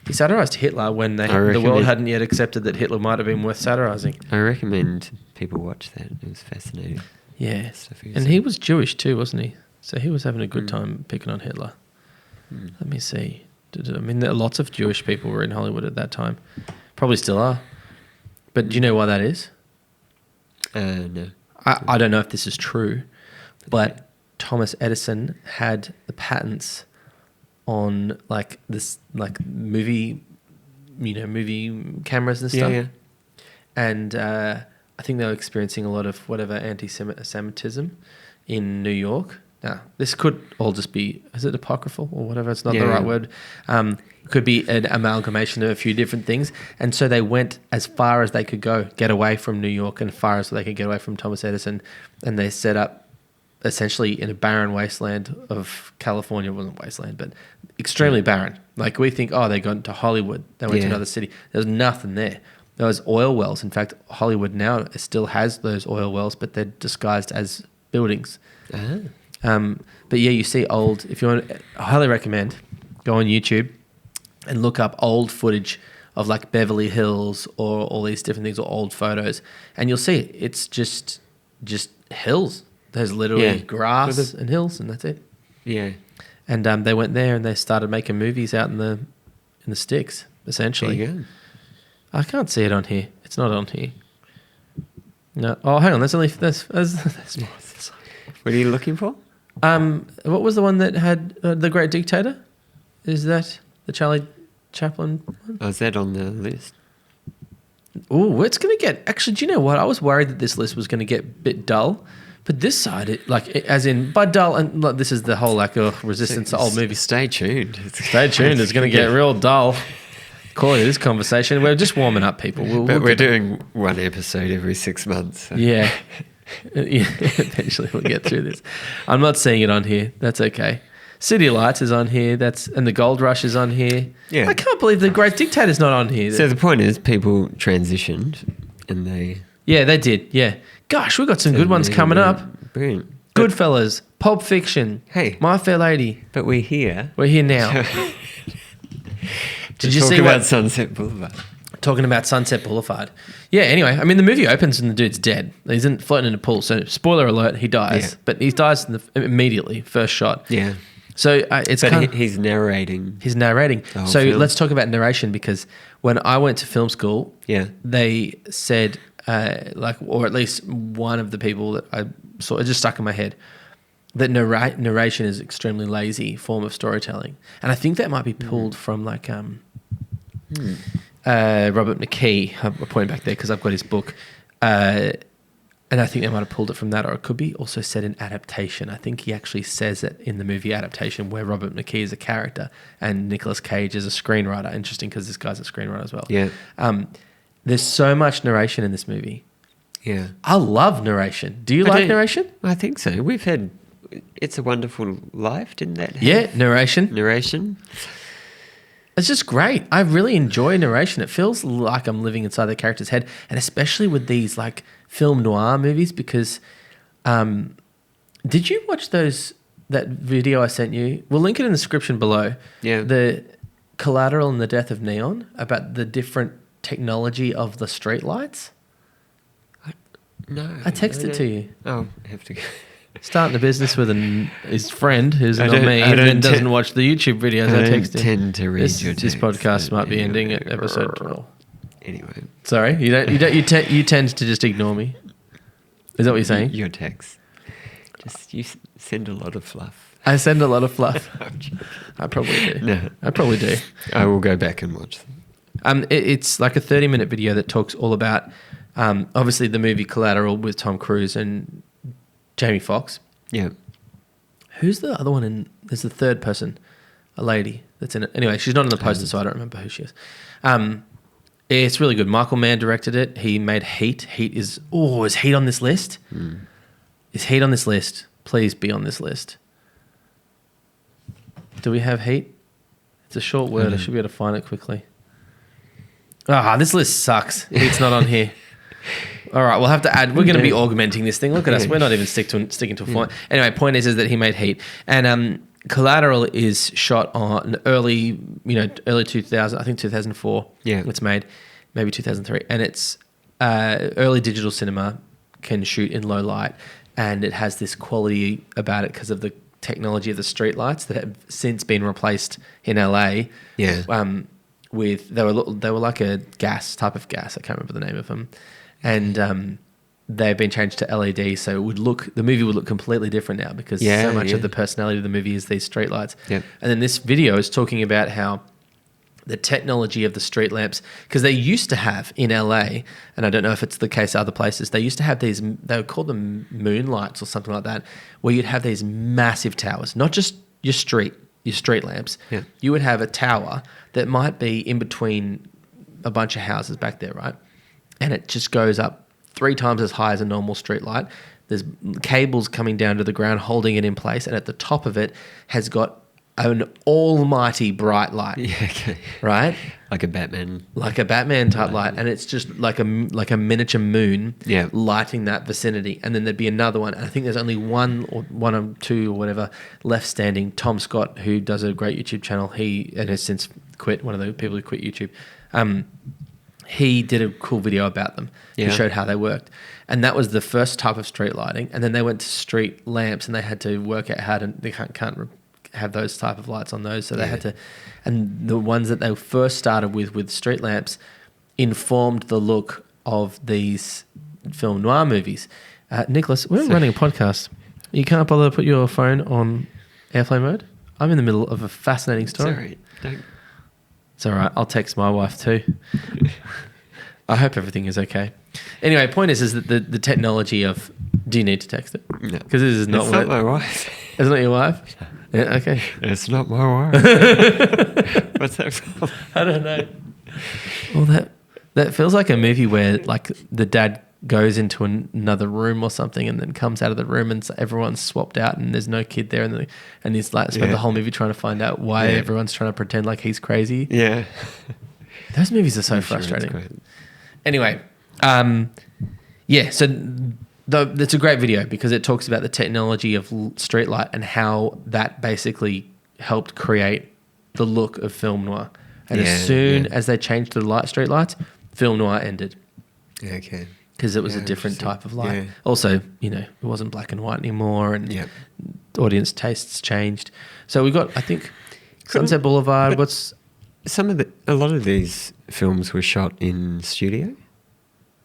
He satirised Hitler when the world hadn't yet accepted that Hitler might have been worth satirising. I recommend people watch that. It was fascinating. Yeah. And he was Jewish too, wasn't he? So he was having a good time picking on Hitler. Let me see. I mean, lots of Jewish people were in Hollywood at that time. Probably still are. But do you know why that is? No. I don't know if this is true, but Thomas Edison had the patents on like this, like movie cameras and stuff. Yeah. And I think they were experiencing a lot of whatever anti-Semitism in New York. Now, this could all just be, is it apocryphal or whatever? It's not the right word. Could be an amalgamation of a few different things. And so they went as far as they could go, get away from New York and as far as they could get away from Thomas Edison. And they set up essentially in a barren wasteland of California. It wasn't wasteland, but extremely barren. Like we think, they got to Hollywood. They went to another city. There's nothing there. There was oil wells. In fact, Hollywood now still has those oil wells, but they're disguised as buildings. But yeah, you see old, if you want, I highly recommend, go on YouTube and look up old footage of like Beverly Hills or all these different things or old photos, and you'll see it's just hills. There's literally grass and hills, and that's it. Yeah. And they went there and they started making movies out in the sticks, essentially. There you go. I can't see it on here. It's not on here. No. Oh, hang on. There's more. What are you looking for? What was the one that had The Great Dictator? Is that the Charlie Chaplin one? Oh, is that on the list? Oh, it's going to get... Actually, do you know what? I was worried that this list was going to get a bit dull. But this side, as in, by dull, and like, this is the whole resistance to old movies. Stay tuned. Stay tuned. It's going to get real dull. According to this conversation, we're just warming up, people. We're doing one episode every 6 months. So. Yeah. Eventually we'll get through this. I'm not seeing it on here. That's okay. City Lights is on here. And the Gold Rush is on here. Yeah. I can't believe The Great Dictator's not on here. So the point is, people transitioned, and they. Yeah, they did. Yeah. Gosh, we've got some good ones coming up. Brilliant. Goodfellas, Pulp Fiction. Hey, My Fair Lady. But we're here. We're here now. Did you see about Sunset Boulevard? Talking about Sunset Boulevard. Yeah, anyway, I mean, the movie opens and the dude's dead. He's floating in a pool. So, spoiler alert, he dies. Yeah. But he dies immediately, first shot. Yeah. So, he's narrating. He's narrating. So, let's talk about narration, because when I went to film school, they said, or at least one of the people that I saw, it just stuck in my head, that narration is an extremely lazy form of storytelling. And I think that might be pulled from Robert McKee. I'm pointing back there because I've got his book. And And I think they might have pulled it from that, or it could be also set in Adaptation. I think he actually says it in the movie Adaptation, where Robert McKee is a character and Nicolas Cage is a screenwriter. Interesting, because this guy's a screenwriter as well. Yeah. There's so much narration in this movie. Yeah. I love narration. Do you like narration? I think so. We've had It's a Wonderful Life, didn't that have Yeah, narration. narration? It's just great. I really enjoy narration. It feels like I'm living inside the character's head, and especially with these like film noir movies, because did you watch that video I sent you? We'll link it in the description below. Yeah. The Collateral and the Death of Neon, about the different technology of the street lights. No. I texted it to you. Oh, I have to go. Starting a business with his friend who's I not don't- me I and don't then te- doesn't watch the YouTube videos. I I don't texted. tend to read This your texts. podcast might be but ending anyway. at episode 12. Anyway. Sorry, you tend to just ignore me. Is that what you're saying? Your texts. You send a lot of fluff. I send a lot of fluff. I probably do. No. I probably do. I will go back and watch them. It's like a 30-minute video that talks all about, obviously, the movie Collateral with Tom Cruise and Jamie Foxx. Yeah. Who's the other one there's the third person, a lady that's in it. Anyway, she's not in the poster, so I don't remember who she is. It's really good. Michael Mann directed it. He made Heat. Is Heat on this list? Is Heat on this list? Please be on this list. Do we have Heat? It's a short word. I should be able to find it quickly. This list sucks. Heat's not on here. All right, we'll have to add. We're going to be augmenting this thing. Look at us. We're not even sticking to a format. Anyway, point is that he made Heat, and Collateral is shot on early 2000. I think 2004. Yeah, it's made, maybe 2003, and it's early digital cinema can shoot in low light, and it has this quality about it because of the technology of the street lights that have since been replaced in LA. Yeah. They were like a type of gas. I can't remember the name of them. And they've been changed to LED, so the movie would look completely different now, because so much of the personality of the movie is these street lights. Yep. And then this video is talking about how the technology of the street lamps, because they used to have in LA, and I don't know if it's the case other places, they used to have these, they would call them moonlights or something like that, where you'd have these massive towers, not just your street lamps. Yeah. You would have a tower that might be in between a bunch of houses back there, right? And it just goes up 3 times as high as a normal street light. There's cables coming down to the ground holding it in place, and at the top of it has got an almighty bright light. Yeah, okay. Right? Like a Batman. Like a Batman type light, and it's just like a miniature moon lighting that vicinity. And then there'd be another one, and I think there's only one or two or whatever left standing. Tom Scott, who does a great YouTube channel, and has since quit, one of the people who quit YouTube, he did a cool video about them. He showed how they worked. And that was the first type of street lighting. And then they went to street lamps, and they had to work out how to, they can't have those type of lights on those. So they had to, and the ones that they first started with street lamps, informed the look of these film noir movies. Nicholas, we're running a podcast. You can't bother to put your phone on airplane mode? I'm in the middle of a fascinating story. Sorry, It's all right. I'll text my wife too. I hope everything is okay. Anyway, point is that the technology of... Do you need to text it? No. Because this is not... It's not my wife. It's not your wife? Yeah, okay. It's not my wife. What's that from? I don't know. Well, that feels like a movie where like the dad goes into another room or something, and then comes out of the room, and everyone's swapped out, and there's no kid there, and he's like spent the whole movie trying to find out why everyone's trying to pretend like he's crazy. Yeah. Those movies are so frustrating. Sure, anyway, so it's a great video because it talks about the technology of street light and how that basically helped create the look of film noir. And as soon as they changed to the street lights, film noir ended. Yeah, okay. Because it was a different type of light. Yeah. Also, it wasn't black and white anymore, and audience tastes changed. So we got, I think, Sunset Boulevard. A lot of these films were shot in studio.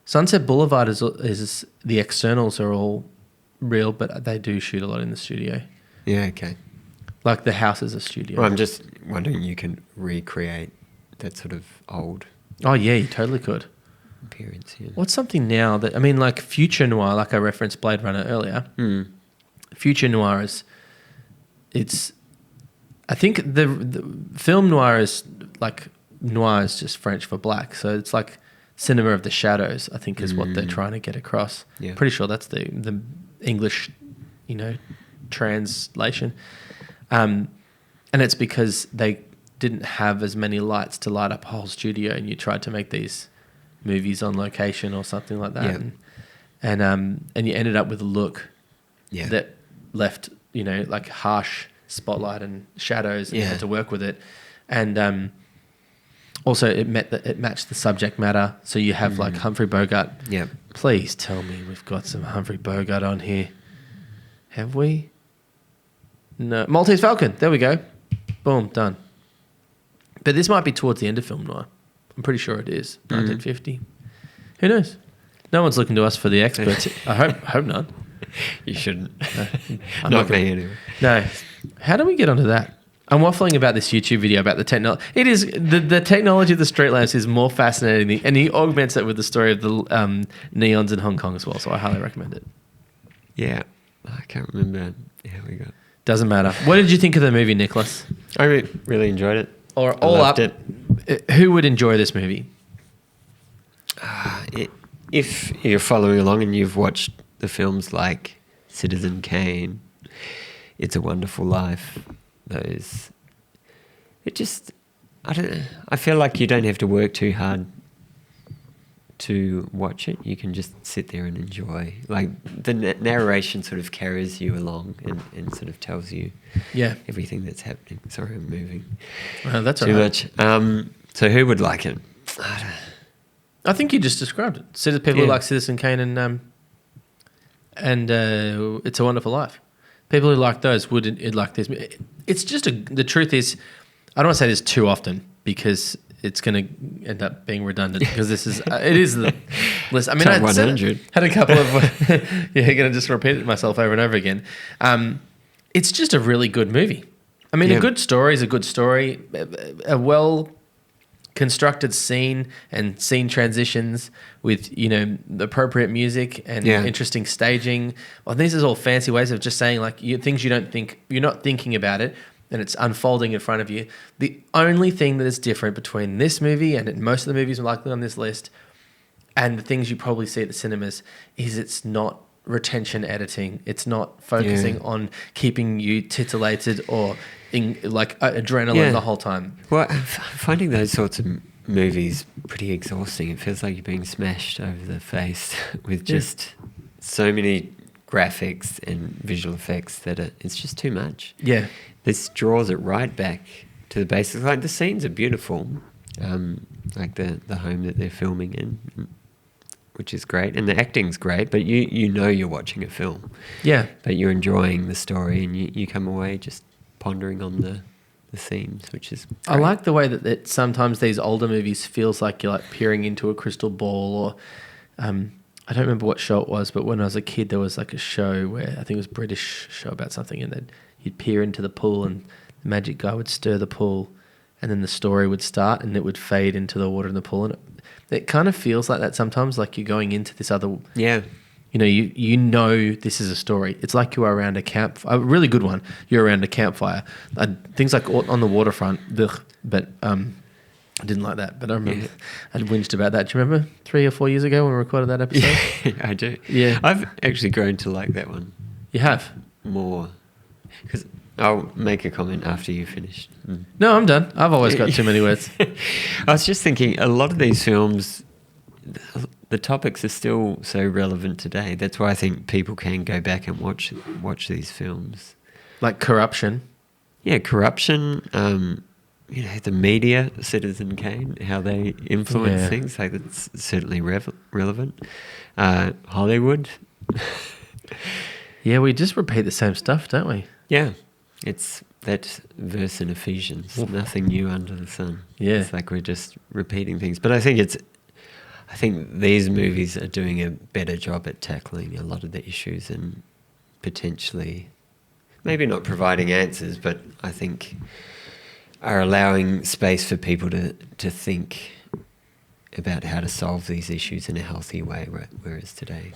Sunset Boulevard is the externals are all real, but they do shoot a lot in the studio. Yeah, okay. Like the house is a studio. Well, I'm just wondering, you can recreate that sort of old... Oh, yeah, you totally could. appearance. Yeah. What's something now that, I mean, like future noir, like I referenced Blade Runner earlier. Future noir I think the film noir is like, noir is just French for black. So it's like cinema of the shadows, I think is what they're trying to get across. Yeah. Pretty sure that's the English, translation. And it's because they didn't have as many lights to light up a whole studio, and you tried to make these movies on location or something like that. Yeah. And you ended up with a look Yeah. that left, like harsh spotlight and shadows, and you had to work with it. And also it matched the subject matter. So you have like Humphrey Bogart. Yeah. Please tell me we've got some Humphrey Bogart on here. Have we? No. Maltese Falcon. There we go. Boom, done. But this might be towards the end of film noir. I'm pretty sure it is. 1950. Who knows? No one's looking to us for the experts. I hope not. You shouldn't. I'm not me anyway. No. How do we get onto that? I'm waffling about this YouTube video about the technology. It is the technology of the street lamps is more fascinating, and he augments it with the story of the neons in Hong Kong as well. So I highly recommend it. Yeah, I can't remember how we got. Doesn't matter. What did you think of the movie, Nicholas? I really enjoyed it. Or all up, who would enjoy this movie? If you're following along and you've watched the films like Citizen Kane, It's a Wonderful Life, I don't know. I feel like you don't have to work too hard to watch it. You can just sit there and enjoy. Like the narration sort of carries you along and sort of tells you everything that's happening. Sorry, I'm moving that's too much. So who would like it? I think you just described it. People who like Citizen Kane and It's a Wonderful Life. People who like those would like this. It's just the truth is, I don't want to say this too often because it's going to end up being redundant because it is the list. I mean, I had a couple of, going to just repeat myself over and over again. It's just a really good movie. I mean, a good story is a good story. A well constructed scene and scene transitions with the appropriate music and interesting staging. Well, these are all fancy ways of just saying like things you're not thinking about it, and it's unfolding in front of you. The only thing that is different between this movie and most of the movies likely on this list and the things you probably see at the cinemas is it's not retention editing. It's not focusing on keeping you titillated or adrenaline the whole time. Well, I'm finding those sorts of movies pretty exhausting. It feels like you're being smashed over the face with just so many graphics and visual effects that it's just too much. Yeah. This draws it right back to the basics. Like the scenes are beautiful, like the home that they're filming in, which is great, and the acting's great. But you're watching a film. Yeah. But you're enjoying the story, and you come away just pondering on the themes, which is great. I like the way that sometimes these older movies feels like you're like peering into a crystal ball, or I don't remember what show it was, but when I was a kid there was like a show where I think it was a British show about something, and then you'd peer into the pool and the magic guy would stir the pool and then the story would start and it would fade into the water in the pool, and it kind of feels like that sometimes, like you're going into this other you know this is a story. It's like you are around a really good one. You're around a campfire. Things like On the Waterfront, but I didn't like that. But I remember I whinged about that. Do you remember 3 or 4 years ago when we recorded that episode? Yeah, I do. Yeah. I've actually grown to like that one. You have? More. Because I'll make a comment after you finished. No, I'm done. I've always got too many words. I was just thinking, a lot of these films, the topics are still so relevant today. That's why I think people can go back and watch these films. Like corruption. Yeah, corruption. The media, Citizen Kane, how they influence things. Like it's certainly relevant. Hollywood. Yeah, we just repeat the same stuff, don't we? Yeah, it's that verse in Ephesians. Nothing new under the sun. Yeah, it's like we're just repeating things. But I think these movies are doing a better job at tackling a lot of the issues and potentially, maybe not providing answers, but I think are allowing space for people to think about how to solve these issues in a healthy way, whereas today,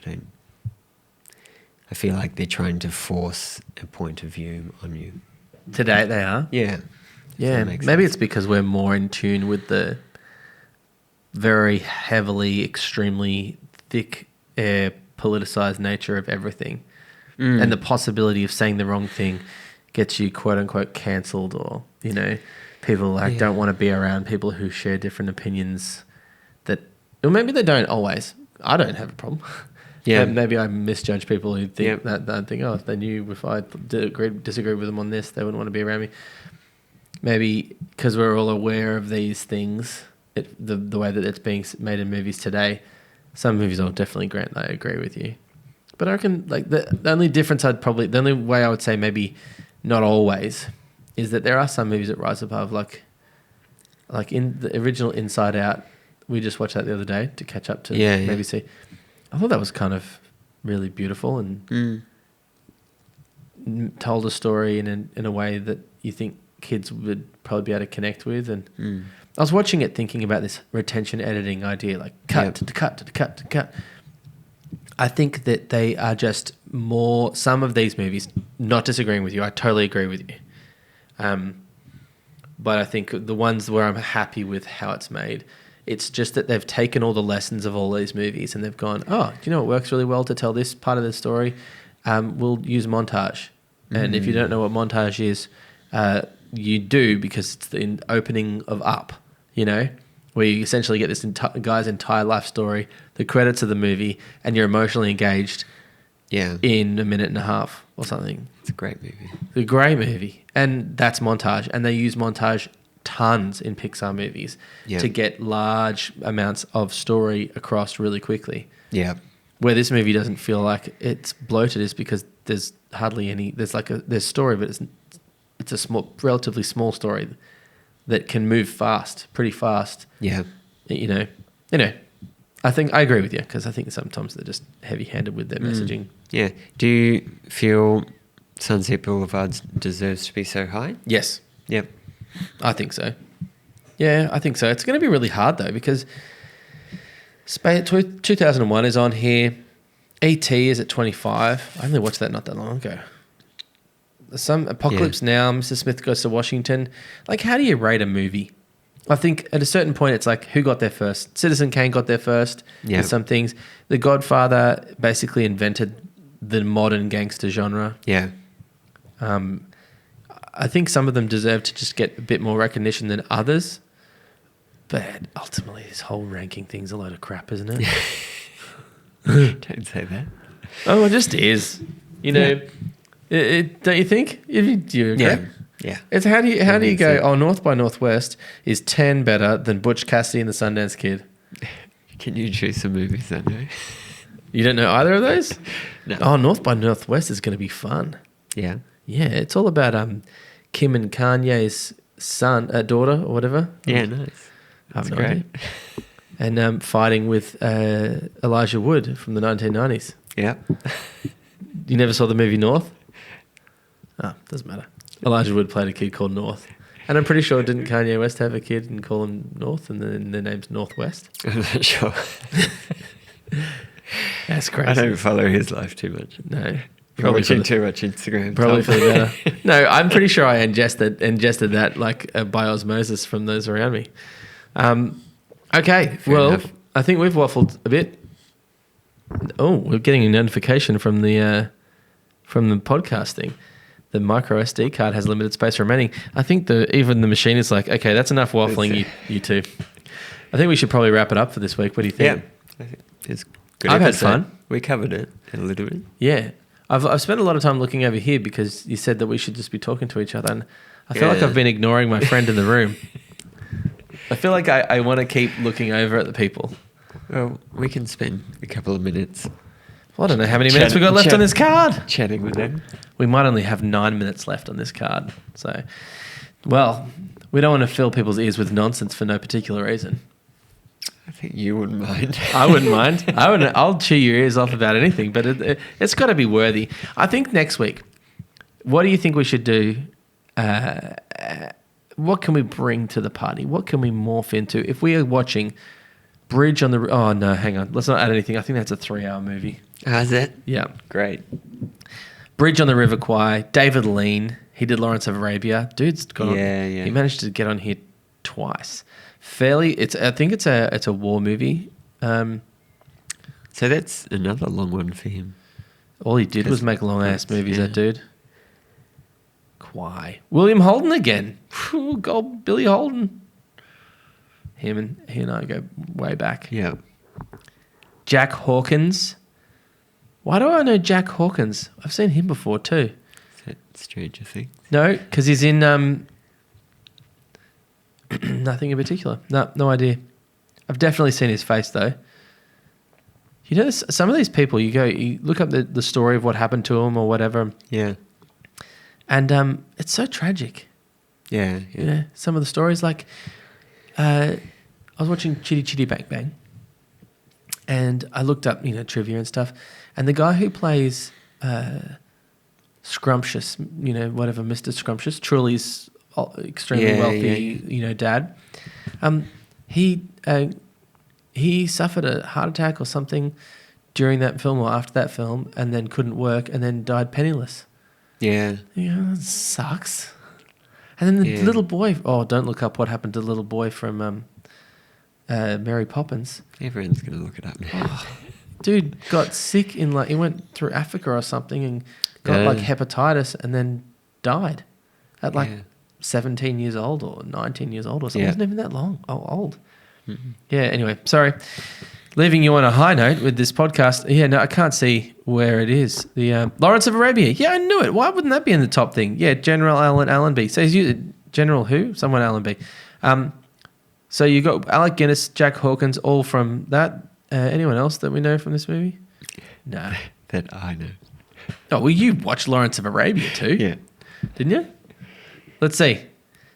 I feel like they're trying to force a point of view on you. Today they are? Yeah. Yeah, maybe it's because we're more in tune with the very heavily, extremely thick, politicized nature of everything. And the possibility of saying the wrong thing gets you quote unquote cancelled, or, you know, people like don't want to be around people who share different opinions or maybe they don't always. I don't have a problem. Yeah. Maybe I misjudge people who think that I think, if they knew if I disagreed with them on this, they wouldn't want to be around me. Maybe because we're all aware of these things, the way that it's being made in movies today, some movies I'll definitely grant I agree with you. But I reckon like the only difference the only way I would say maybe not always is that there are some movies that rise above, like in the original Inside Out. We just watched that the other day to catch up to maybe see. I thought that was kind of really beautiful and told a story in a way that you think kids would probably be able to connect with. And I was watching it thinking about this retention editing idea, like cut to cut to cut to cut. I think that they are just more, some of these movies, not disagreeing with you, I totally agree with you. But I think the ones where I'm happy with how it's made, it's just that they've taken all the lessons of all these movies and they've gone, do you know what works really well to tell this part of the story? We'll use montage. And if you don't know what montage is, you do, because it's the opening of Up, you know, where you essentially get this guy's entire life story, the credits of the movie, and you're emotionally engaged in a minute and a half or something. It's a great movie. It's a great movie. And that's montage. And they use montage tons in Pixar movies to get large amounts of story across really quickly. Yeah. Where this movie doesn't feel like it's bloated is because there's hardly any, there's story, but it's a relatively small story that can move pretty fast. Yeah. You know, I think I agree with you, because I think sometimes they're just heavy-handed with their messaging. Yeah. Do you feel Sunset Boulevard deserves to be so high? Yes. Yep. I think so. Yeah, I think so. It's going to be really hard, though, because 2001 is on here. E.T. is at 25. I only watched that not that long ago. Some Apocalypse Now, Mr. Smith Goes to Washington. Like, how do you rate a movie? I think at a certain point, it's like, who got there first? Citizen Kane got there first with some things. The Godfather basically invented the modern gangster genre. Yeah. I think some of them deserve to just get a bit more recognition than others. But ultimately, this whole ranking thing's a load of crap, isn't it? Don't say that. Oh, it just is. You know, don't you think? Do you agree? Yeah. It's how do you go, North by Northwest is 10 better than Butch Cassidy and the Sundance Kid? Can you choose some movies then? No? You don't know either of those? No. Oh, North by Northwest is going to be fun. Yeah. Yeah, it's all about Kim and Kanye's daughter or whatever. Yeah, nice. That's great. And fighting with Elijah Wood from the 1990s. Yeah. You never saw the movie North? Oh, doesn't matter. Elijah Wood played a kid called North. And I'm pretty sure, didn't Kanye West have a kid and call him North, and then their name's Northwest? I'm not sure. That's crazy. I don't follow his life too much. No. Probably watching too much Instagram. Probably for the better. No, I'm pretty sure I ingested that like by osmosis from those around me. Okay, Fair enough. I think we've waffled a bit. Oh, we're getting a notification from the podcasting. The micro SD card has limited space remaining. I think even the machine is like, okay, that's enough waffling, you two. I think we should probably wrap it up for this week. What do you think? Yeah, I think it's good. I've had fun. We covered it a little bit. Yeah. I've spent a lot of time looking over here because you said that we should just be talking to each other, and I feel like I've been ignoring my friend in the room. I feel like I want to keep looking over at the people. Well, we can spend a couple of minutes. Well, I don't know how many minutes we've got left on this card. Chatting with them. We might only have 9 minutes left on this card. So, well, we don't want to fill people's ears with nonsense for no particular reason. I think you wouldn't mind. I wouldn't mind. I'll chew your ears off about anything, but it's got to be worthy. I think next week, what do you think we should do what can we bring to the party? What can we morph into? If we are watching Bridge on the... Oh, no, hang on. Let's not add anything. I think that's a 3-hour movie. How's it? Yeah. Great. Bridge on the River Kwai. David Lean. He did Lawrence of Arabia. Dude's gone. Yeah. He managed to get on here twice. I think it's a war movie. So that's another long one for him. All he did was make long-ass movies, that dude. Kwai. William Holden again. God, Billy Holden. He and I go way back. Yeah. Jack Hawkins. Why do I know Jack Hawkins? I've seen him before too. Is that Stranger Things? No, because he's in nothing in particular. No idea. I've definitely seen his face though. You know, some of these people, you look up the story of what happened to them or whatever. Yeah. And it's so tragic. Yeah. You know, some of the stories, like I was watching Chitty Chitty Bang Bang, and I looked up, trivia and stuff, and the guy who plays Scrumptious, whatever, Mr. Scrumptious, Truly's extremely wealthy, dad, he suffered a heart attack or something during that film or after that film, and then couldn't work, and then died penniless. Yeah. That sucks. And then the little boy... Oh, don't look up what happened to the little boy from Mary Poppins. Everyone's going to look it up now. Oh, dude got sick he went through Africa or something and got hepatitis and then died at 17 years old or 19 years old or something. It wasn't even that long. Old. Mm-hmm. Yeah, anyway, sorry. Leaving you on a high note with this podcast. Yeah, no, I can't see where it is. The Lawrence of Arabia. Yeah, I knew it. Why wouldn't that be in the top thing? Yeah, General Alan Allenby. So General who? Someone Allenby. So you got Alec Guinness, Jack Hawkins, all from that. Anyone else that we know from this movie? No. That I know. Oh, well, you watched Lawrence of Arabia too. Yeah. Didn't you? Let's see.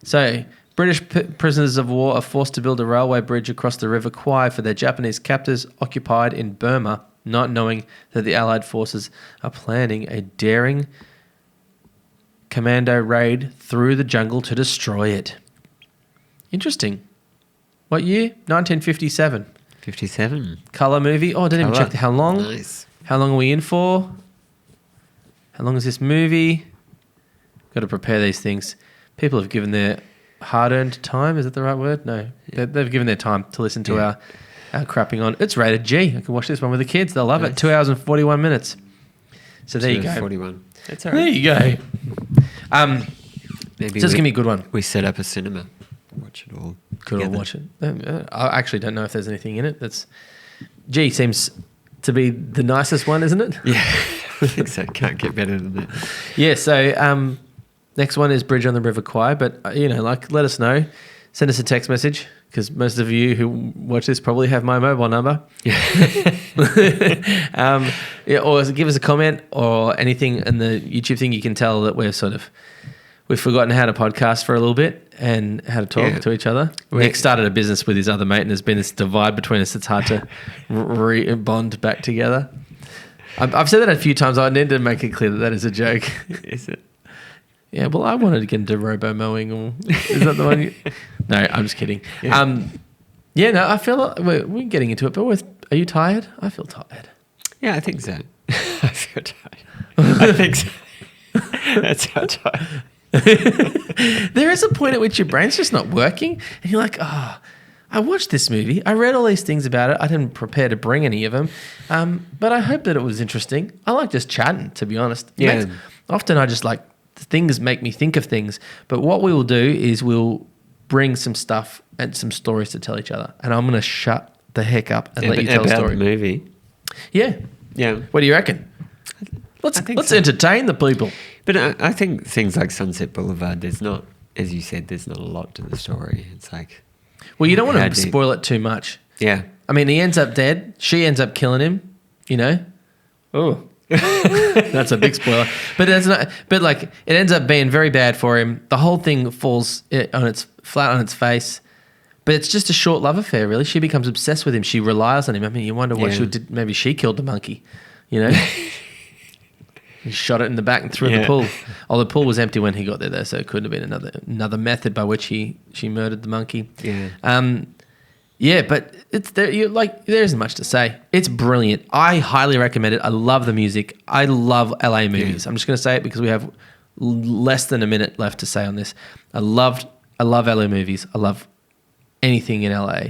So... British prisoners of war are forced to build a railway bridge across the River Kwai for their Japanese captors occupied in Burma, not knowing that the Allied forces are planning a daring commando raid through the jungle to destroy it. Interesting. What year? 1957. 57. Colour movie. Oh, I didn't even check how long. Nice. How long are we in for? How long is this movie? Got to prepare these things. People have given their... hard-earned time, is that the right word? No. They've given their time to listen to our crapping on. It's rated G. I can watch this one with the kids. They'll love it. 2 hours and 41 minutes. So there you go. 41. That's all right. There you go. Maybe so it's going to be a good one. We set up a cinema. Watch it all. Could all watch it. I actually don't know if there's anything in it that's... G seems to be the nicest one, isn't it? Yeah. I think so. Can't get better than that. Yeah, so... next one is Bridge on the River Kwai, but, let us know. Send us a text message, because most of you who watch this probably have my mobile number. Or give us a comment or anything in the YouTube thing. You can tell that we've forgotten how to podcast for a little bit and how to talk to each other. Nick started a business with his other mate, and there's been this divide between us. It's hard to bond back together. I've said that a few times. I need to make it clear that is a joke. Is it? Yeah, well, I wanted to get into robo-mowing. Is that the one? No, I'm just kidding. Yeah. I feel like we're getting into it, but are you tired? I feel tired. Yeah, I think so. I feel tired. I think so. That's how tired. There is a point at which your brain's just not working, and you're like, I watched this movie. I read all these things about it. I didn't prepare to bring any of them, but I hope that it was interesting. I like just chatting, to be honest. Yeah. Often I just like... things make me think of things, but what we will do is we'll bring some stuff and some stories to tell each other, and I'm going to shut the heck up and let you tell a story. About the movie? Yeah. What do you reckon? Let's entertain the people. But I think things like Sunset Boulevard, there's not, as you said, there's not a lot to the story. It's like... Well, you don't want to spoil it too much. Yeah. I mean, he ends up dead. She ends up killing him, Oh. That's a big spoiler, but it's not. But it ends up being very bad for him. The whole thing falls flat on its face. But it's just a short love affair, really. She becomes obsessed with him. She relies on him. I mean, you wonder what she did. Maybe she killed the monkey, He shot it in the back and threw it in the pool. Oh, the pool was empty when he got there, though, so it couldn't have been another method by which she murdered the monkey. Yeah. Yeah, but it's there. There isn't much to say. It's brilliant. I highly recommend it. I love the music. I love LA movies. I'm just going to say it because we have less than a minute left to say on this. I love LA movies. I love anything in LA.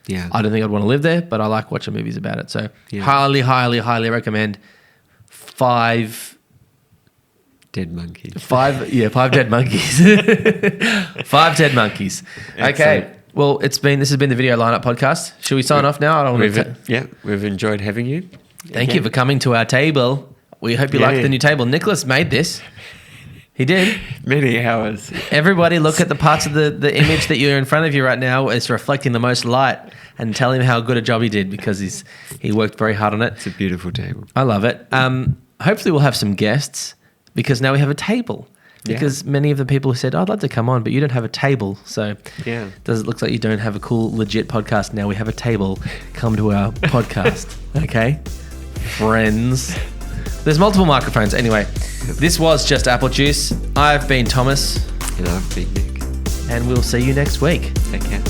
Yeah. I don't think I'd want to live there, but I like watching movies about it. So highly, highly, highly recommend 5 dead monkeys. 5 dead monkeys. 5 dead monkeys. Okay. Well, this has been the Video Lineup Podcast. Should we sign off now? We've enjoyed having you. Thank you for coming to our table. We hope you like the new table. Nicholas made this. He did. Many hours. Everybody look at the parts of the image that you're in front of you right now. It's reflecting the most light, and tell him how good a job he did because he worked very hard on it. It's a beautiful table. I love it. Hopefully we'll have some guests because now we have a table. Because many of the people who said, I'd love to come on, but you don't have a table. So it looks like you don't have a cool, legit podcast. Now we have a table. Come to our podcast. Okay? Friends. There's multiple microphones. Anyway, this was Just Apple Juice. I've been Thomas. And I've been Nick. And we'll see you next week. Take care.